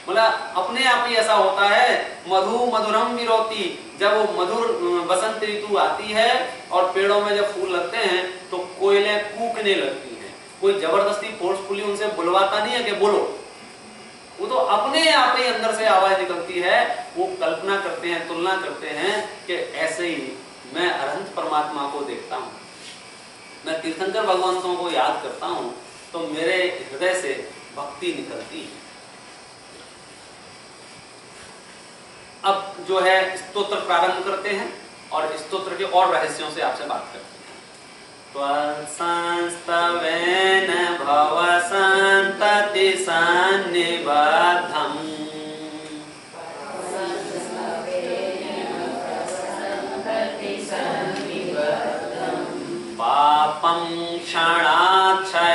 मतलब अपने आप ही ऐसा होता है। मधु मधुरम विरोति, जब वो मधुर बसंत ऋतु आती है और पेड़ों में जब फूल लगते हैं तो कोयलें कूकने लगती हैं। कोई जबरदस्ती फोर्सफुली उनसे बुलवाता नहीं है कि बोलो, वो तो अपने आप ही अंदर से आवाज निकलती है। वो कल्पना करते हैं, तुलना करते हैं कि ऐसे ही मैं अरहंत परमात्मा को देखता हूँ, मैं तीर्थंकर भगवंतों को याद करता हूँ तो मेरे हृदय से भक्ति निकलती है। अब जो है स्तोत्र प्रारंभ करते हैं और स्तोत्र के और रहस्यों से आपसे बात करते हैं। त्वत्संस्तवेन भव संतति सन्निबद्धम् पापं क्षणाक्षयमुपैति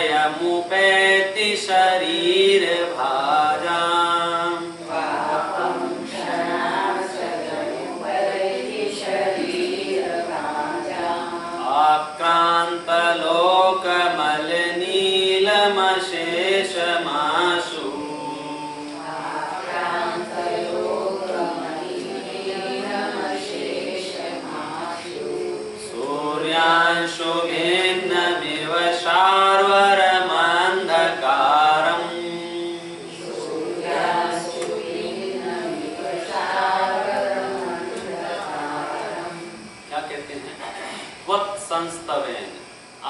शरीर भाजाम् आक्रांत लोकमलनीलमशेषमाशु सूर्यांशु भिन्नमिव शार्वरमन्धकारम् क्या कहते हैं? संस्तवेन,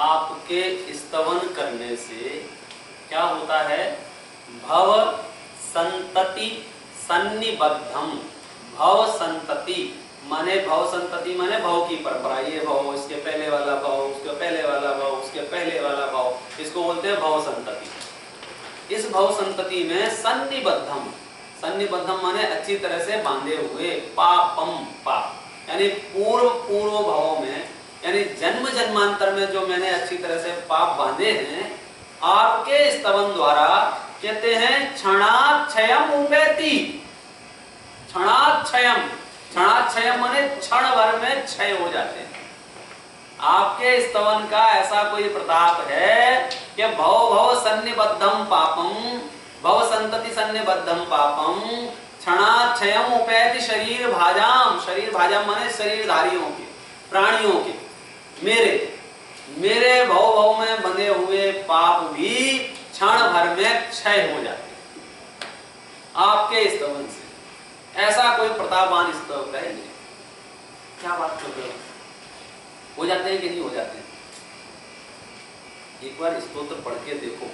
आपके स्तवन करने से क्या होता है? भव संतति सन्निबद्धम, भव संतति माने भव संतति माने भव की परंपरा, ये भव, इसके पहले वाला भव, उसके पहले वाला भव, उसके पहले वाला भव, इसको बोलते हैं भव संतति। इस भव संतति में सन्निबद्धम, सन्निबद्धम माने अच्छी तरह से बांधे हुए, पापम पाप यानी पूर्व भवों में, यानी जन्म जन्मांतर में जो मैंने अच्छी तरह से पाप बांधे हैं, आपके स्तवन द्वारा कहते हैं क्षणाक्षयम उपेति। क्षणाक्षयम, क्षणाक्षयम माने क्षण भर में क्षय हो जाते हैं। आपके स्तवन का ऐसा कोई प्रताप है कि भव सन्निबद्धम पापम, भव संतति सन्निबद्धम पापम क्षणाक्षयम उपैति शरीर भाजाम। शरीर भाजाम माने शरीरधारियों के, प्राणियों के, मेरे भव में बंधे हुए पाप भी क्षण भर में क्षय हो जाते हैं आपके स्तवन से। ऐसा कोई प्रतापवान स्तव है नहीं। क्या बात कर रहे हो जाते हैं कि नहीं हो जाते हैं? एक बार स्तोत्र पढ़ के देखो,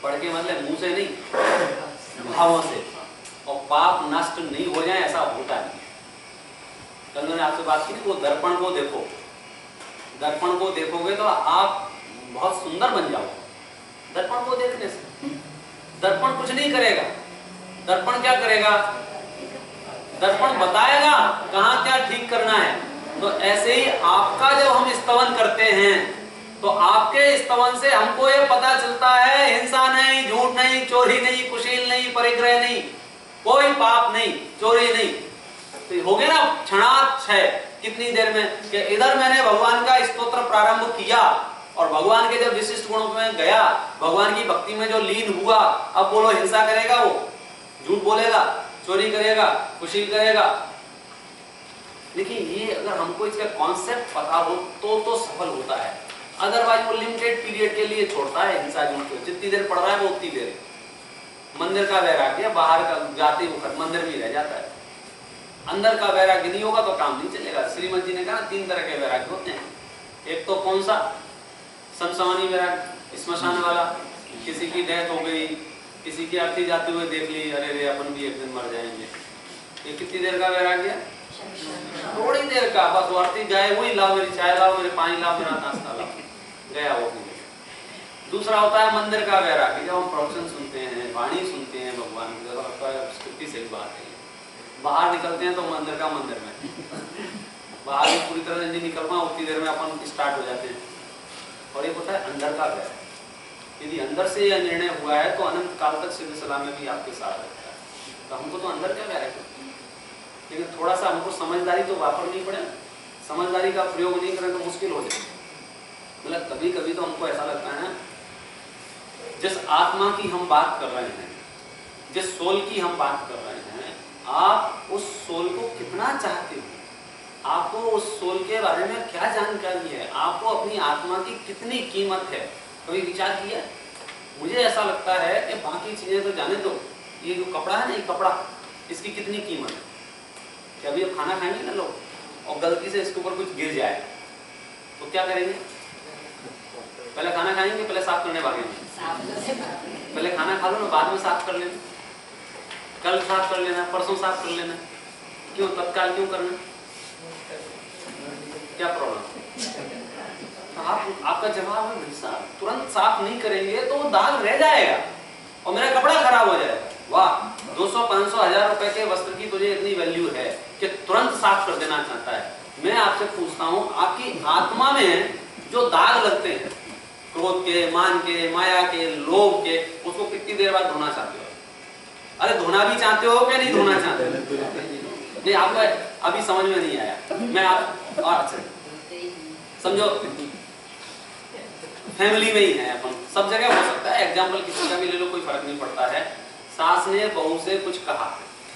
पढ़ के मतलब मुंह से नहीं, भावों से, और पाप नष्ट नहीं हो जाए ऐसा होता नहीं। कल मैंने आपसे बात की, वो दर्पण को देखो, दर्पण को देखोगे तो आप बहुत सुंदर बन जाओगे। दर्पण को देखने से दर्पण कुछ नहीं करेगा। दर्पण क्या करेगा? दर्पण बताएगा कहाँ क्या ठीक करना है। तो ऐसे ही आपका जब हम स्तवन करते हैं तो आपके स्तवन से हमको ये पता चलता है हिंसा नहीं, झूठ नहीं, चोरी नहीं, कुशील नहीं, परिग्रह नहीं, कोई पाप नहीं, चोरी नहीं। तो हो गया ना क्षणाक्षय। कितनी देर में कि इधर मैंने भगवान का स्तोत्र प्रारंभ किया और भगवान के जब विशिष्ट गुणों में गया, भगवान की भक्ति में जो लीन हुआ, अब बोलो हिंसा करेगा, वो झूठ बोलेगा, चोरी करेगा, कुशील करेगा। लेकिन ये अगर हमको इसका कॉन्सेप्ट पता हो तो सफल होता है। अदरवाइज वो लिमिटेड पीरियड के लिए छोड़ता है हिंसा झूठ को। जितनी देर पढ़ रहा है वो उतनी देर। मंदिर का वैराग्य बाहर का जाते वक्त मंदिर में रह जाता है। अंदर का वैराग्य नहीं होगा तो काम नहीं चलेगा। श्रीमद जी ने कहा 3 तरह के वैराग्य होते हैं। एक तो कौन सा? समसमानी वैराग्य, श्मशान वाला। किसी की डेथ हो गई, किसी की अर्थी जाते हुए देख ली, अरे रे अपन भी एक दिन मर जाएंगे। ये कितनी देर का वैराग्य? थोड़ी देर का। बस अर्थी गए हुई, लाओ मेरी चाय, लाओ मेरे पानी, लाओ मेरा नाश्ता लाओ, गया वो। दूसरा होता है मंदिर का वैराग्य। जब हम प्रवचन सुनते हैं, वाणी सुनते हैं भगवान की, स्थिति सही बात है, बाहर निकलते हैं तो मंदिर का मंदिर में, बाहर भी पूरी तरह नहीं निकल पाए उतनी देर में अपन स्टार्ट हो जाते हैं। और एक होता है अंदर का वैराग्य। यदि अंदर से यह निर्णय हुआ है तो अनंत काल तक सिद्ध सलाह में भी आपके साथ रहता है। तो हमको तो अंदर क्या वैराग्य, लेकिन थोड़ा सा हमको समझदारी तो वापरनी पड़े। समझदारी का प्रयोग नहीं करें तो मुश्किल हो जाए। मतलब कभी कभी तो हमको ऐसा लगता है ना, जिस आत्मा की हम बात कर रहे हैं, जिस सोल की हम बात कर रहे हैं, आप उस सोल को कितना चाहते हो, आपको उस सोल के बारे में क्या जानकारी है, आपको अपनी आत्मा की कितनी कीमत है, कभी विचार किया? मुझे ऐसा लगता है कि बाकी चीजें तो जाने दो, ये जो कपड़ा है ना, ये कपड़ा, इसकी कितनी कीमत है? कि अभी अब खाना खाएंगे ना लोग और गलती से इसके ऊपर कुछ गिर जाए तो क्या करेंगे? पहले खाना खाएंगे, पहले साफ करने भागेंगे। पहले खाना खा लो ना, बाद में साफ कर लेना, कल साफ कर लेना, परसों साफ कर लेना। क्यों तत्काल क्यों करना? क्या प्रॉब्लम? आपका जवाब है भाई साहब, तुरंत साफ नहीं करेंगे तो वो दाग रह जाएगा और मेरा कपड़ा खराब हो जाएगा। वाह, 200, 500, 1000 रुपए के वस्त्र की तुझे इतनी वैल्यू है कि तुरंत साफ कर देना चाहता है। मैं आपसे पूछता हूँ, आपकी आत्मा में जो दाग लगते हैं, क्रोध के, मान के, माया के, लोभ के, उसको कितनी देर बाद धोना चाहते हो? अरे धोना भी चाहते हो क्या नहीं धोना चाहते? नहीं, आपको अभी समझ में नहीं आया। मैं आप अच्छा समझो, फैमिली में ही है अपन, सब जगह हो सकता है। एग्जाम्पल किसी का भी ले लो, कोई फर्क नहीं पड़ता है। सास ने बहू से कुछ कहा,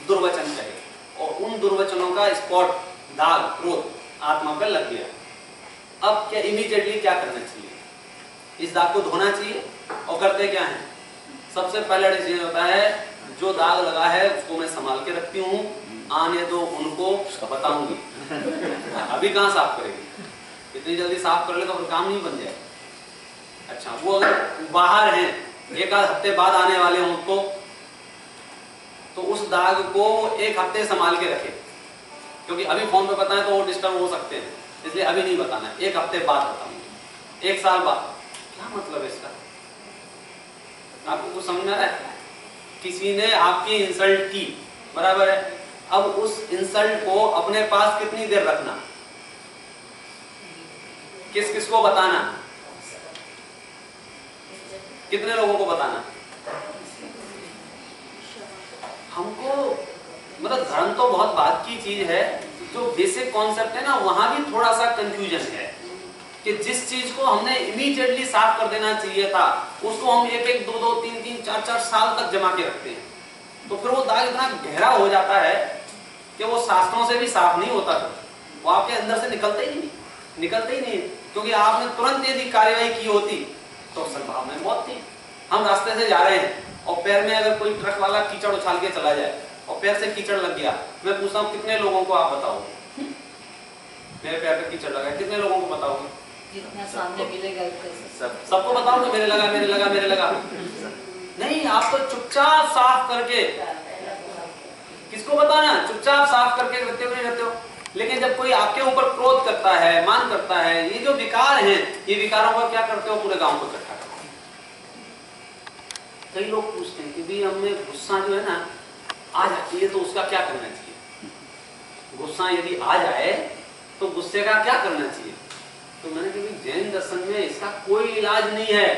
दुर्वचन कहे, और उन दुर्वचनों का स्पॉट, दाग, क्रोध आत्मा पर लग गया। अब क्या इमीडिएटली क्या करना चाहिए? इस दाग को धोना चाहिए। और करते क्या है? सबसे पहला डिसीजन होता है, जो दाग लगा है उसको मैं संभाल के रखती हूँ, आने दो उनको बताऊंगी। अभी कहाँ साफ करेगी? इतनी जल्दी साफ कर ले तो फिर काम नहीं बन जाए। अच्छा, वो अगर बाहर हैं, एक आध हफ्ते बाद आने वाले हों तो उस दाग को 1 हफ्ते संभाल के रखे, क्योंकि अभी फोन पे बताएं तो वो डिस्टर्ब हो सकते हैं, इसलिए अभी नहीं बताना, 1 हफ्ते बाद बताऊंगी, 1 साल बाद। क्या मतलब है इसका? आपको कुछ समझ में आ रहा है? किसी ने आपकी इंसल्ट की, बराबर है, अब उस इंसल्ट को अपने पास कितनी देर रखना, किस किस को बताना, कितने लोगों को बताना? हमको मतलब धर्म तो बहुत बात की चीज है, जो बेसिक कॉन्सेप्ट है ना वहां भी थोड़ा सा कंफ्यूजन है कि जिस चीज को हमने इमीडिएटली साफ कर देना चाहिए था उसको हम एक एक दो दो तीन तीन चार चार साल तक जमा के रखते हैं, तो फिर वो दाग इतना गहरा हो जाता है कि वो शास्त्रों से भी साफ नहीं होता, वो आपके अंदर से निकलते ही नहीं, क्योंकि आपने तुरंत यदि कार्यवाही की होती तो संभावनाएं बहुत थी। हम रास्ते से जा रहे हैं और पैर में अगर कोई ट्रक वाला कीचड़ उछाल के चला जाए और पैर से कीचड़ लग गया, मैं पूछता हूँ कितने लोगों को आप बताओगे? मेरे पैर पे कीचड़ लगा, कितने लोगों को बताओगे? जितना सामने मिलेगा सबको बताओगे मेरे लगा नहीं, आप तो चुपचाप साफ करके, किसको बताना, चुपचाप साफ करके रहते हो। लेकिन जब कोई आपके ऊपर क्रोध करता है, मान करता है, ये जो विकार हैं, ये विकारों का क्या करते हो, पूरे गांव को इकट्ठा करते हो। कई लोग पूछते हैं कि भी हमें गुस्सा जो है ना आ जाती है तो उसका क्या करना चाहिए? गुस्सा यदि आ जाए तो गुस्से का क्या करना चाहिए? तो मैंने कहा जैन दर्शन में इसका कोई इलाज नहीं है,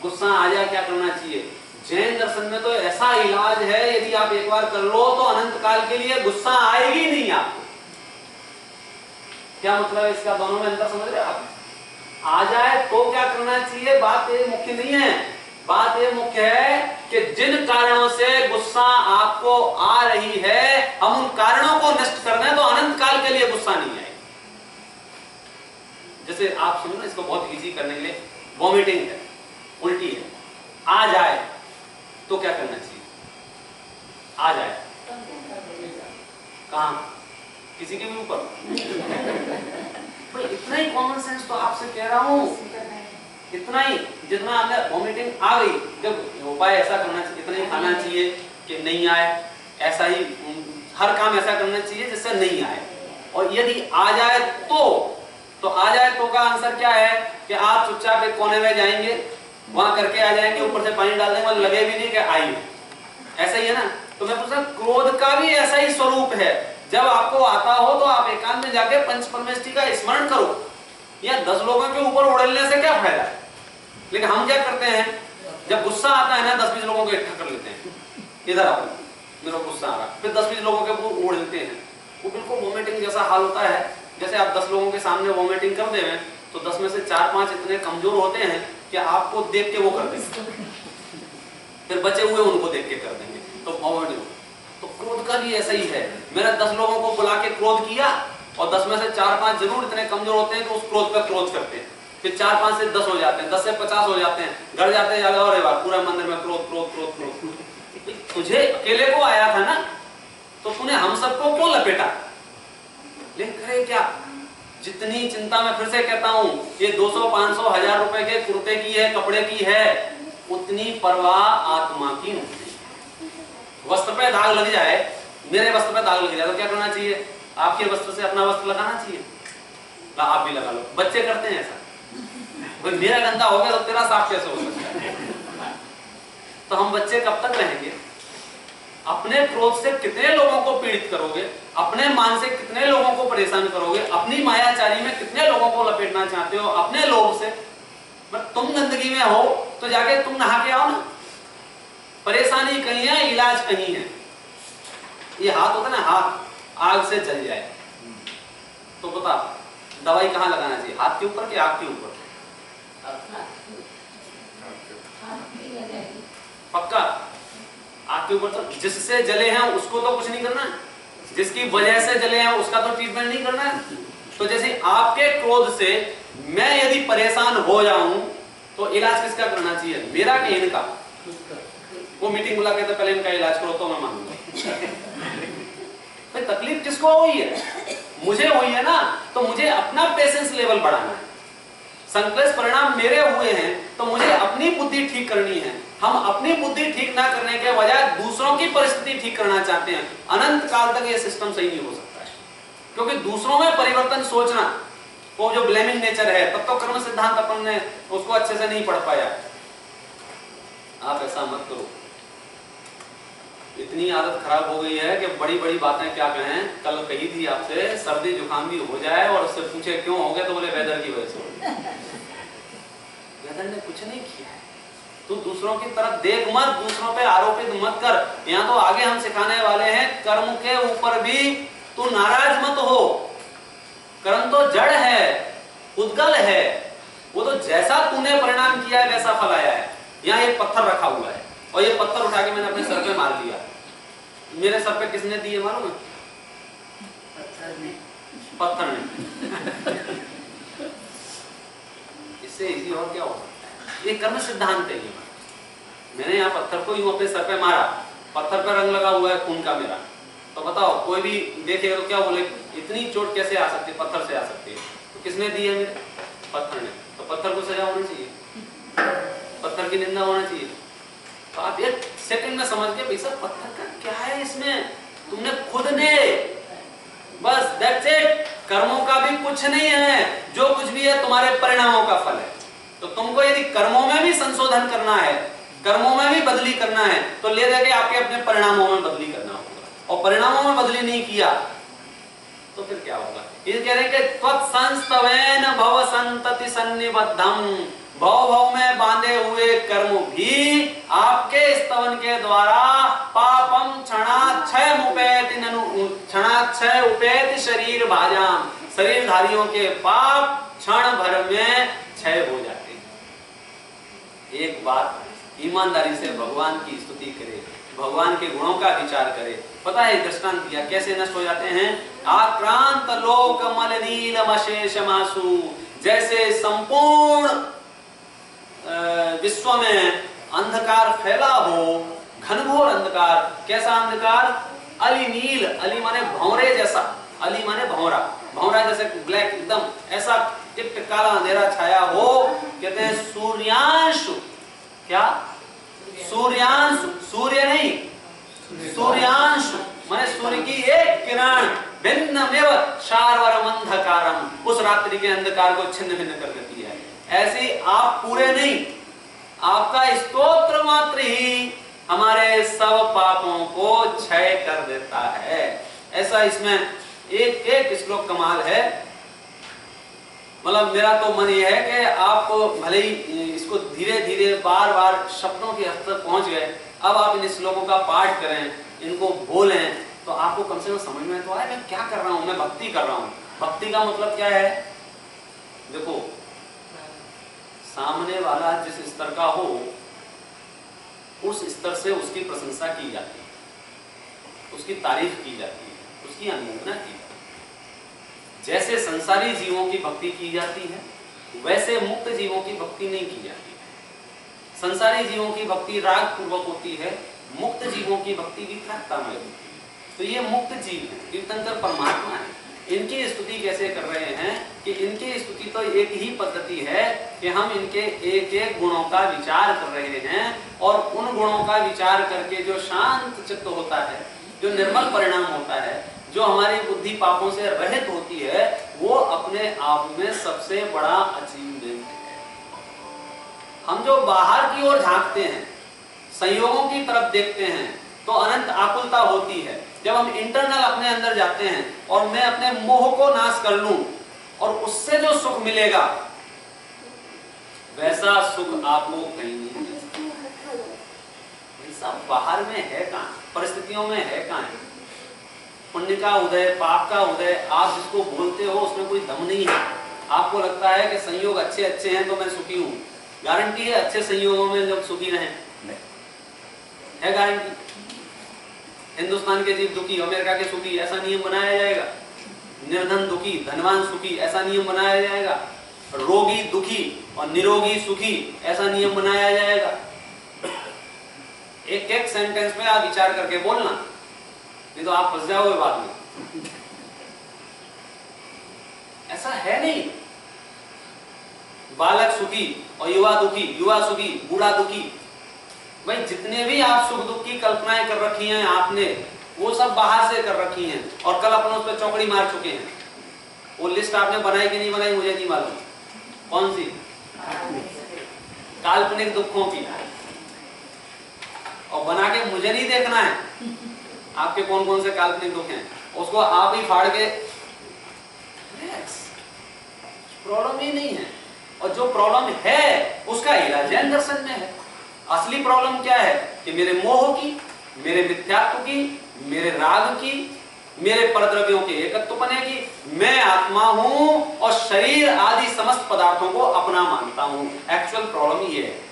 गुस्सा आ जाए क्या करना चाहिए। जैन दर्शन में तो ऐसा इलाज है, यदि आप एक बार कर लो तो अनंत काल के लिए गुस्सा आएगी नहीं आपको। क्या मतलब है इसका? दोनों में अंतर समझ रहे आप? आ जाए तो क्या करना चाहिए, बात ये मुख्य नहीं है। बात ये मुख्य है कि जिन कारणों से गुस्सा आपको आ रही है, हम उन कारणों को नष्ट कर दें तो अनंत काल के लिए गुस्सा नहीं आएगा। जैसे आप सुनो ना, इसको बहुत इजी करने के लिए, वॉमिटिंग है, उल्टी है, आ जाए तो क्या करना चाहिए? आ जाए कहां? किसी के भी ऊपर? भाई इतना ही कॉमन सेंस तो आपसे कह रहा हूं, इतना ही, जितना आपने वॉमिटिंग आ गई, जब उपाय ऐसा करना चाहिए, इतना ही खाना चाहिए कि नहीं आए, ऐसा ही हर काम ऐसा करना चाहिए जिससे नहीं आए। और यदि आ जाए तो आ जाए तो का आंसर क्या है कि आप चुपचाप एक कोने में जाएंगे, वहां करके आ जाएंगे, ऊपर से पानी डाल देंगे, लगे भी नहीं कि आई, ऐसा ही है ना। तो मैं पूछा, क्रोध का भी ऐसा ही स्वरूप है। जब आपको आता हो तो आप एकांत में जाके पंच परमेष्टि का स्मरण करो, या 10 लोगों के ऊपर उड़ेलने से क्या फायदा। लेकिन हम क्या करते हैं, जब गुस्सा आता है ना 10-20 लोगों को इकट्ठा कर लेते हैं, इधर आओ मेरा गुस्सा आ रहा, फिर 10-20 लोगों के ऊपर उड़ेलते हैं। वो बिल्कुल वॉमिटिंग जैसा हाल होता है। जैसे आप 10 लोगों के सामने वॉमिटिंग कर दें तो 10 में से 4-5 इतने कमजोर होते हैं कि आपको देख के वो कर देंगे, फिर बचे हुए उनको देख के कर देंगे, तो वॉमिटिंग। तो क्रोध का भी ऐसा ही है। मैंने 10 लोगों को बुला के क्रोध किया और 10 में से 4-5 जरूर इतने कमजोर होते हैं कि उस क्रोध पर क्रोध करते हैं, फिर 4-5 से 10 हो जाते हैं, 10 से 50 हो जाते हैं, गड़ जाते हैं, और पूरा मंदिर में क्रोध क्रोध क्रोध क्रोध। तुझे अकेले को आया था ना, तो तूने हम सबको क्यों लपेटा? लेकिन करे क्या, जितनी चिंता, मैं फिर से कहता हूं, ये 200, 500, 1000 रुपए के कुर्ते की है, कपड़े की है, उतनी परवाह आत्मा की नहीं। वस्त्र पे दाग लग जाए, मेरे वस्त्र पे दाग लग जाए तो क्या करना चाहिए? आपके वस्त्र से अपना वस्त्र लगाना चाहिए, आप भी लगा लो। बच्चे करते हैं ऐसा, भाई मेरा गंदा हो गया तो तेरा साफ कैसे हो सकता है? तो हम बच्चे कब तक रहेंगे? अपने क्रोध से कितने लोगों को पीड़ित करोगे, अपने मान से कितने लोगों को परेशान करोगे, अपनी मायाचारी में कितने लोगों को लपेटना चाहते हो, अपने लोभ से। तुम गंदगी में हो तो जाके तुम नहा के आओ ना। परेशानी कहीं है, इलाज कहीं है। ये हाथ होता है ना, हाथ आग से जल जाए तो बता दवाई कहाँ लगाना चाहिए, हाथ के ऊपर कि आग के ऊपर? पक्का आग के ऊपर। तो जिससे जले हैं उसको तो कुछ नहीं करना, जिसकी वजह से जले हैं उसका तो ट्रीटमेंट नहीं करना है। तो जैसे आपके क्रोध से मैं यदि परेशान हो जाऊं तो इलाज किसका करना चाहिए, मेरा कि इनका? वो मीटिंग बुला के तो पहले इनका इलाज करो तो मैं मानूंगा। भाई तकलीफ किसको हुई है? मुझे हुई है ना, तो मुझे अपना पेशेंस लेवल बढ़ाना है। संक्लेश परिणाम मेरे हुए हैं तो मुझे अपनी बुद्धि ठीक करनी है। हम अपनी बुद्धि ठीक ना करने के बजाय दूसरों की परिस्थिति ठीक करना चाहते हैं। अनंत काल तक ये सिस्टम सही नहीं हो सकता है, क्योंकि दूसरों में परिवर्तन सोचना, वो जो ब्लेमिंग नेचर है, तब तो कर्म सिद्धांत अपन ने उसको अच्छे से नहीं पढ़ पाया। आप ऐसा मत करो। इतनी आदत खराब हो गई है कि बड़ी बड़ी बातें क्या कहें। कल कही थी आपसे सर्दी जुकाम भी हो जाए और उससे पूछे क्यों हो गया, तो बोले वेदर की वजह से। वेदर ने कुछ नहीं किया है। तू दूसरों की तरफ देख मत, दूसरों पे आरोपित मत कर। यहाँ तो आगे हम सिखाने वाले हैं कर्म के ऊपर भी तू नाराज मत हो। कर्म तो जड़ है, उद्गल है, वो तो जैसा तूने परिणाम किया है वैसा फल आया है। यहाँ एक पत्थर रखा हुआ है और ये पत्थर उठा के मैंने अपने सर पे मार दिया। मेरे सर पे किसने दिए मालूम है? पत्थर ने। इससे इजी और क्या हो सकता है? ये कर्म सिद्धांत है। मैंने यहाँ पत्थर को यूं अपने सर पे मारा, पत्थर पे रंग लगा हुआ है खून का मेरा, तो बताओ कोई भी देखेगा तो क्या बोले, इतनी चोट कैसे आ सकती है, पत्थर से आ सकती है। तो किसने दी है? मेरे पत्थर ने। तो पत्थर को सजा होनी चाहिए, पत्थर की निंदा होना चाहिए। तो आप एक सेकंड में समझ के भाई साहब पत्थर का क्या है इसमें, तुमने खुद ने, बस दैट्स इट। कर्मों का भी कुछ नहीं है, जो कुछ भी है तुम्हारे परिणामों का फल है। तो तुमको यदि कर्मों में भी संशोधन करना है, कर्मों में भी बदली करना है, तो ले जाके आपके अपने परिणामों में बदली करना होगा। और परिणामों में बदली नहीं किया तो फिर क्या होगा? ये कह रहे हैं कि त्वत्संस्तवेन भव संतति सन्निबद्धम, भव भव में बांधे हुए कर्म भी आपके स्तवन के द्वारा पापम क्षणाक्षय मुपेति ननु क्षणाक्षय उपेति शरीर भाजाम, शरीरधारियों के पाप क्षण भर में क्षय हो जाते हैं। एक बात ईमानदारी से भगवान की स्तुति करे, भगवान के गुणों का विचार करे। पता है दृष्टांत दिया कैसे नष्ट हो जाते हैं? आक्रांत लोक मलनीलमशेषमासु, जैसे संपूर्ण विश्व में अंधकार फैला हो, घनघोर अंधकार। कैसा अंधकार? अली नील, अली माने भौरे जैसा, अली माने भौरा, भौरा जैसे ब्लैक एकदम ऐसा टिप काला अंधेरा छाया हो। कहते हैं सूर्यांशु, क्या? सूर्यांशु, सूर्य नहीं, सूर्यांशु माने सूर्य की एक किरण भिन्नमेव शार्वरम अंधकारम, उस रात्रि के अंधकार को छिन्न भिन्न कर देती है। ऐसे आप पूरे नहीं, आपका स्तोत्र मात्र ही हमारे सब पापों को क्षय कर देता है। ऐसा इसमें एक एक श्लोक कमाल है। मतलब मेरा तो मन ये है कि आप भले ही इसको धीरे धीरे बार बार शब्दों के हद तक पहुंच गए, अब आप इन श्लोकों का पाठ करें, इनको बोलें, तो आपको कम से कम समझ में तो आए मैं क्या कर रहा हूं, मैं भक्ति कर रहा हूं। भक्ति का मतलब क्या है? देखो, सामने वाला जिस स्तर का हो उस स्तर से उसकी प्रशंसा की जाती है, उसकी तारीफ की जाती है, उसकी अनुमोदना की जाती है। जैसे संसारी जीवों की भक्ति की जाती है वैसे मुक्त जीवों की भक्ति नहीं की जाती है। संसारी जीवों की भक्ति राग पूर्वक होती है, मुक्त जीवों की भक्ति वितरागतामय होती है। तो ये मुक्त जीव है, तीर्थंकर परमात्मा है। इनकी स्तुति कैसे कर रहे हैं कि इनकी स्तुति तो एक ही पद्धति है कि हम इनके एक एक गुणों का विचार कर रहे हैं और उन गुणों का विचार करके जो शांत चित्त होता है, जो निर्मल परिणाम होता है, जो हमारी बुद्धि पापों से रहित होती है, वो अपने आप में सबसे बड़ा अचीवमेंट है। हम जो बाहर की ओर झांकते हैं, संयोगों की तरफ देखते हैं, तो अनंत आकुलता होती है। जब हम इंटरनल अपने अंदर जाते हैं और मैं अपने मोह को नाश कर लूं और उससे जो सुख मिलेगा वैसा सुख आपको कहीं नहीं मिल सकता। वैसा बाहर में है कहां, परिस्थितियों में है कहां? पुण्य का उदय, पाप का उदय, आप जिसको बोलते हो उसमें कोई दम नहीं है। आपको लगता है कि संयोग अच्छे अच्छे हैं तो मैं सुखी हूं। गारंटी है अच्छे संयोगों में जब सुखी रहें? है गारंटी? हिंदुस्तान के जीव दुखी, अमेरिका के सुखी, ऐसा नियम बनाया जाएगा? निर्धन दुखी, धनवान सुखी, ऐसा नियम बनाया जाएगा? रोगी दुखी और निरोगी सुखी, ऐसा नियम बनाया जाएगा? एक एक सेंटेंस में आप विचार करके बोलना, नहीं तो आप फंस जाओगे बाद में। ऐसा है नहीं। बालक सुखी और युवा दुखी, युवा सुखी, बूढ़ा दुखी। भाई जितने भी आप सुख दुख की कल्पनाएं कर रखी हैं आपने, वो सब बाहर से कर रखी हैं और कल अपन उस पर चौकड़ी मार चुके हैं। वो लिस्ट आपने बनाई कि नहीं बनाई मुझे नहीं मालूम। कौन सी? काल्पनिक दुखों की। और बना के मुझे नहीं देखना है आपके कौन कौन से काल्पनिक दुख हैं, उसको आप ही फाड़ के, प्रॉब्लम ही नहीं है। और जो प्रॉब्लम है उसका इलाज जैन दर्शन में है। असली प्रॉब्लम क्या है कि मेरे मोह की, मेरे मिथ्यात्व की, मेरे राग की, मेरे परद्रव्यों के एकत्वपने की, मैं आत्मा हूं और शरीर आदि समस्त पदार्थों को अपना मानता हूं। एक्चुअल प्रॉब्लम ये है।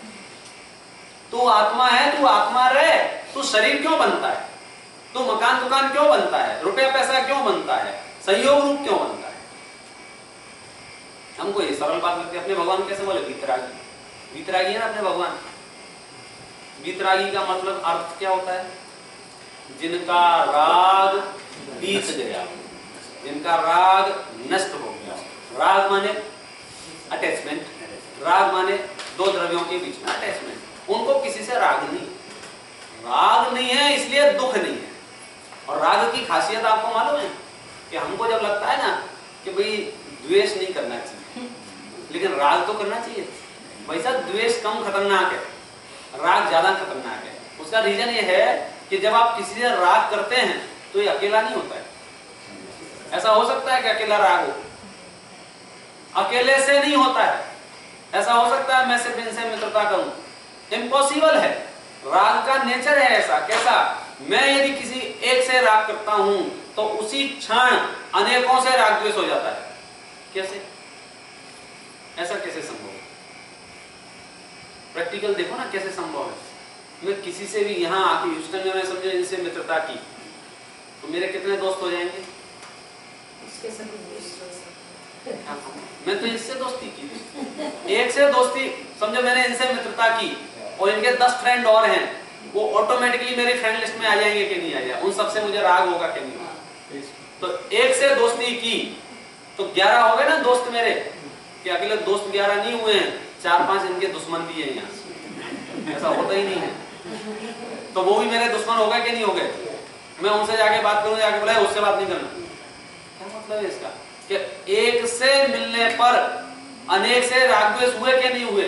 तू आत्मा है, तू आत्मा रहे, तू शरीर क्यों बनता है, तू मकान दुकान क्यों बनता है, रुपया पैसा क्यों बनता है, संयोग रूप क्यों बनता है। हमको ये सरल बात लगती है। अपने भगवान कैसे बोले? वीतरागी। वीतरागी है ना अपने भगवान। वीतरागी का मतलब अर्थ क्या होता है? जिनका राग बीत गया, जिनका राग नष्ट हो गया। राग माने अटैचमेंट, राग माने दो द्रव्यों के बीच में अटैचमेंट। उनको किसी से राग नहीं, राग नहीं है इसलिए दुख नहीं है। और राग की खासियत आपको मालूम है कि हमको जब लगता है ना कि भाई द्वेष नहीं करना चाहिए, लेकिन राग तो करना चाहिए। वैसा द्वेष कम खतरनाक है, राग ज्यादा खतरनाक है। उसका रीजन ये है कि जब आप किसी से राग करते हैं तो ये अकेला नहीं होता है। ऐसा हो सकता है कि अकेला राग हो? अकेले से नहीं होता है। ऐसा हो सकता है मैं सिर्फ इनसे मित्रता करूं? इम्पॉसिबल है। राग का नेचर है ऐसा। कैसा? मैं यदि किसी एक से राग करता हूं तो उसी क्षण अनेकों से राग द्वेष हो जाता है। कैसे? ऐसा कैसे संभव है? प्रैक्टिकल देखो ना कैसे संभव है। मैं किसी से भी यहाँ आके ह्यूस्टन में मैं समझो इनसे मित्रता की तो मेरे कितने दोस्त हो जाएंगे? उसके सभी दोस्त हो सकते। मैं तो इससे दोस्ती की थी, एक से दोस्ती समझो, मैंने इनसे मित्रता की और इनके 10 फ्रेंड और हैं, वो ऑटोमेटिकली मेरी फ्रेंड लिस्ट में आ जाएंगे कि नहीं आ जाए? उन सबसे मुझे राग होगा कि नहीं होगा? तो एक से दोस्ती की तो 11 हो गए ना दोस्त मेरे। कि अकेले दोस्त 11 नहीं हुए हैं, 4-5 इनके दुश्मन भी है यहाँ। ऐसा होता ही नहीं है। तो वो भी मेरे दुश्मन हो गए कि नहीं हो गए? मैं उनसे जाके बात करूं, जाके बोला उससे बात नहीं करना। क्या मतलब है इसका? कि एक से मिलने पर अनेक से राग द्वेष हुए कि नहीं हुए?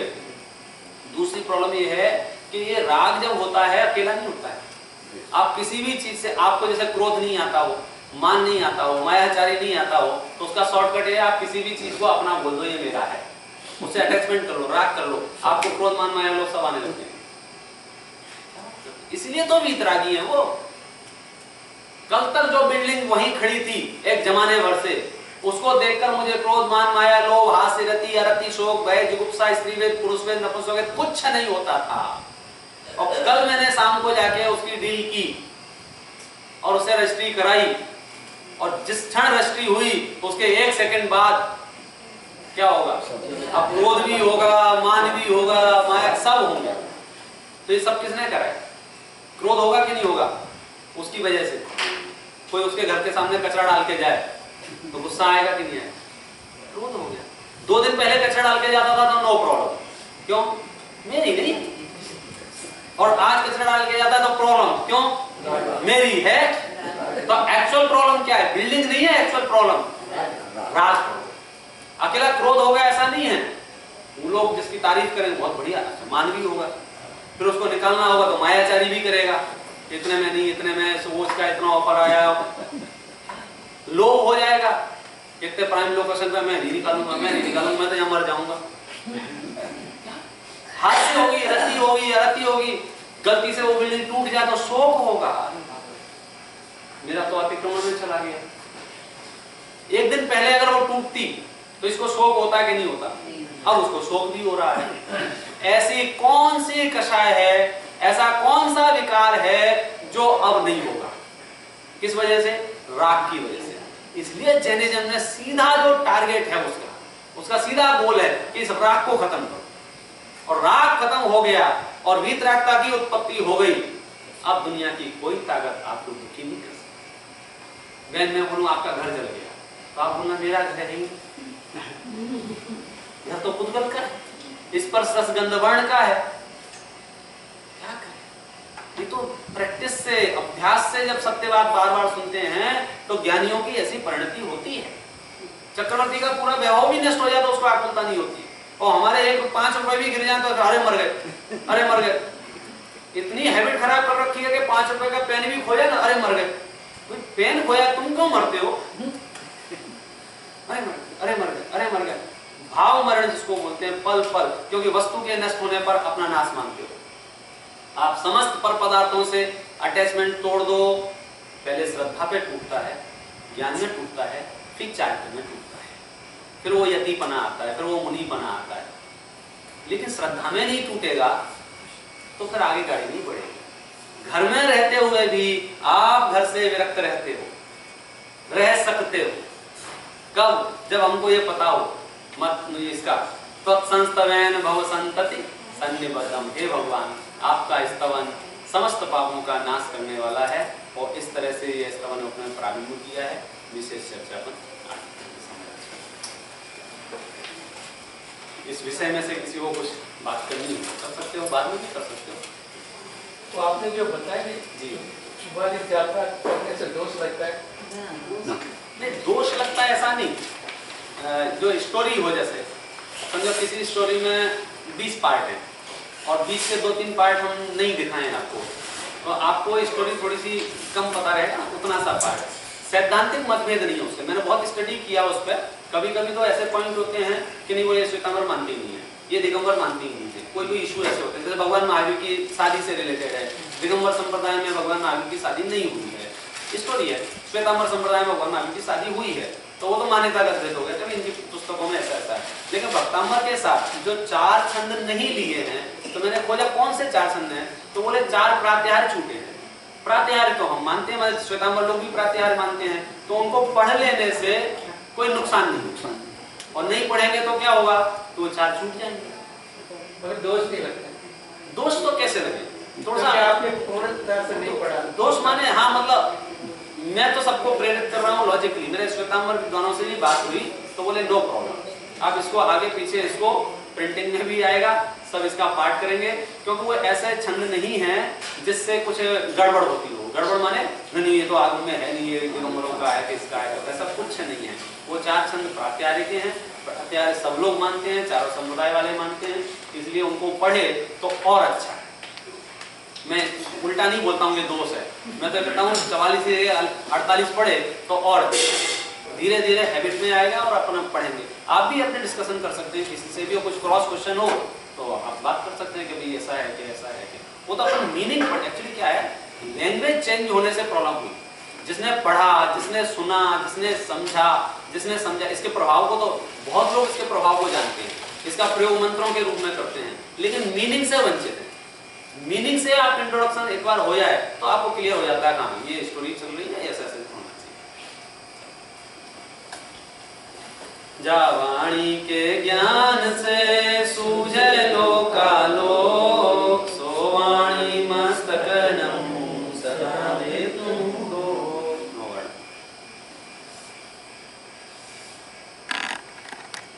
दूसरी प्रॉब्लम ये है कि ये राग जब होता है अकेला नहीं होता है। आप किसी भी चीज से, आपको जैसे क्रोध नहीं आता हो, मान नहीं आता हो, मायाचारी नहीं आता हो, तो उसका शॉर्टकट है आप किसी भी चीज को अपना बोल दो ये मेरा है, उससे अटैचमेंट कर लो, राग कर लो, आपको क्रोध मान माया लोग सब आने लगते हैं। इसलिए तो वीतरागी है वो। कल तक जो बिल्डिंग वहीं खड़ी थी एक जमाने भर से, उसको देखकर मुझे क्रोध मान माया लोभ हास्य रति अरति शोक भय जुगुप्सा स्त्रीवेद पुरुषवेद नपुंसकवेद कुछ नहीं होता था। और कल मैंने शाम को जाके उसकी डील की और उसे रजिस्ट्री कराई, और जिस क्षण रजिस्ट्री हुई उसके 1 सेकंड बाद क्या होगा? अब क्रोध भी होगा, मान भी होगा, माया सब होंगे। तो ये सब किसने करा है? क्रोध होगा कि नहीं होगा? उसकी वजह से कोई उसके घर के सामने कचरा डाल के जाए तो गुस्सा आएगा कि नहीं आएगा? क्रोध हो गया। 2 दिन पहले कचरा डाल के जाता था तो नो प्रॉब्लम, क्यों? मेरी नहीं। और आज कचरा डाल के जाता है तो प्रॉब्लम, क्यों? मेरी है। तो एक्चुअल प्रॉब्लम क्या है? बिल्डिंग नहीं है एक्चुअल प्रॉब्लम, राग। अकेला क्रोध होगा ऐसा नहीं है। वो लोग जिसकी तारीफ करें बहुत बढ़िया, मान भी होगा, फिर उसको निकालना होगा तो मायाचारी भी करेगा, इतने में नहीं, इतने में सोच का इतना ऑफर आया, लोभ हो जाएगा। इतने प्राइम लोकेशन पे मैं नहीं निकालूंगा, मैं नहीं निकालूंगा, मैं तो यहाँ मर जाऊंगा। हास्य होगी, रति होगी, अरति होगी, गलती से वो बिल्डिंग टूट जाए तो शोक होगा, मेरा तो अतिक्रमण में चला गया। एक दिन पहले अगर वो टूटती तो इसको शोक होता है कि नहीं होता? अब उसको शोक भी हो रहा है। ऐसी कौन सी कषाय है, ऐसा कौन सा विकार है जो अब नहीं होगा? किस वजह से? राग की वजह से। इसलिए जैनिज्म ने सीधा जो टारगेट है उसका सीधा गोल है कि इस राग को खत्म करो। और राग खत्म हो गया और वीतरागता की उत्पत्ति हो गई, अब दुनिया की कोई ताकत आपको दुखी नहीं कर सकती। बहन मैं बोलूं आपका घर जल गया तो आप बोलना मेरा घर है नहीं, घर तो पुद्गल का है, इस पर रसगंध वर्ण का है। क्या करें? ये तो प्रैक्टिस से, अभ्यास से जब सत्यवाद बार बार सुनते हैं तो ज्ञानियों की ऐसी परिणति होती है। चक्रवर्ती का पूरा वैभव भी नष्ट हो जाए तो उसको आकुलता नहीं होती, और हमारे 1-5 रुपए भी गिर जाए तो अरे मर गए, अरे मर गए। इतनी हैबिट खराब कर रखी है कि 5 रुपए का पेन भी खोया ना, अरे मर गए। पेन खोया, तुम क्यों मरते हो? अरे मर गए, अरे मर गए, अरे मर गए। भाव मरण जिसको बोलते हैं, पल पल, क्योंकि वस्तु के नष्ट होने पर अपना नाश मानते हो। आप समस्त पर पदार्थों से अटैचमेंट तोड़ दो। पहले श्रद्धा पे टूटता है, ज्ञान में टूटता है, फिर चारित्र में टूटता है, फिर वो यतिपना आता है, फिर वो मुनिपना आता है। लेकिन श्रद्धा में नहीं टूटेगा तो फिर आगे गाड़ी नहीं बढ़ेगी। घर में रहते हुए भी आप घर से विरक्त रहते हो, रह सकते हो। कब? जब हमको ये पता हो मत इसका तत्संस्तवेन भव संतति सन्निबद्धम। हे भगवान, आपका स्तवन समस्त पापों का नाश करने वाला है, और इस तरह से ये स्तवन अपने प्रारंभ किया है। विशेष चर्चा पर इस विषय में से किसी को कुछ बात करनी हो कर सकते हो, बाद में भी कर सकते हो। तो आपने जो बताया जी, वाली यात्रा करने से दोष लगता है? नहीं, दोष लगता है ऐसा नहीं। जो स्टोरी हो, जैसे समझो किसी स्टोरी में 20 पार्ट है और 20 के 2-3 पार्ट हम नहीं दिखाएं आपको, तो आपको स्टोरी थोड़ी सी कम पता रहेगा ना, उतना सा पार्ट। सैद्धांतिक मतभेद नहीं है उससे, मैंने बहुत स्टडी किया उस पर। कभी कभी तो ऐसे पॉइंट होते हैं कि नहीं, वो ये श्वेतांबर मानती नहीं है, ये दिगंबर मानती ही नहीं है। कोई कोई इशू ऐसे होते हैं, जैसे भगवान महावीर की शादी से रिलेटेड है, दिगंबर संप्रदाय में भगवान महावीर की शादी नहीं हुई है, स्टोरी है। श्वेतांबर संप्रदाय में भगवान महावीर की शादी हुई है, तो वो तो मान्यता का भेद हो गया, चलो इनकी पुस्तकों में ऐसा ऐसा है। लेकिन भक्तांबर के साथ जो 4 छंद नहीं लिए हैं, तो मैंने खोजा कौन से 4 छंद हैं, तो बोले 4 प्रात्याहार छूटे हैं। प्रात्याहार तो हम मानते हैं, श्वेतांबर लोग भी प्रात्याहार मानते हैं, तो उनको पढ़ लेने से कोई नुकसान नहीं, और नहीं पढ़ेंगे तो क्या होगा, तो वो 4 छूट जाएंगे। मगर दोष नहीं लगता। दोष तो कैसे लगे? थोड़ा सा आपने पूर्ण तरह से नहीं पढ़ा। दोष माने, हाँ मतलब मैं तो सबको प्रेरित कर रहा हूँ लॉजिकली। मेरे श्वेतांबर विद्वानों से भी बात हुई तो बोले नो प्रॉब्लम, आप इसको आगे पीछे, इसको प्रिंटिंग में भी आएगा, सब इसका पाठ करेंगे, क्योंकि वो ऐसे छंद नहीं है जिससे कुछ गड़बड़ होती हो। गड़बड़ माने नहीं, ये तो आगम में है नहीं, ये दिगंबरों का है, किसका है, ऐसा कुछ नहीं है। वो 4 छंद प्रात्याहार्य के हैं, प्रात्याहार्य सब लोग मानते हैं, चारों समुदाय वाले मानते हैं, इसलिए उनको पढ़े तो और अच्छा है। मैं उल्टा नहीं बोलता हूँ ये दोष है, मैं तो कहता हूँ 44 से 48 पढ़े तो और धीरे धीरे हैबिट में आएगा और अपना पढ़ेंगे। आप भी अपने डिस्कशन कर सकते हैं, किसी से भी कुछ क्रॉस क्वेश्चन हो तो आप बात कर सकते हैं कि भाई ऐसा है कि ऐसा है कि, वो तो अपन मीनिंग पर। एक्चुअली क्या है, लैंग्वेज चेंज होने से प्रॉब्लम हुई। जिसने पढ़ा, जिसने सुना, जिसने समझा, इसके प्रभाव को तो बहुत लोग इसके प्रभाव को जानते हैं, इसका प्रयोग मंत्रों के रूप में करते हैं, लेकिन मीनिंग से वंचित है। मीनिंग से आप इंट्रोडक्शन एक बार हो जाए तो आपको क्लियर हो जाता है कहाँ ये स्टोरी चल रही है, ऐसा ऐसा होना चाहिए। जा वाणी के ज्ञान से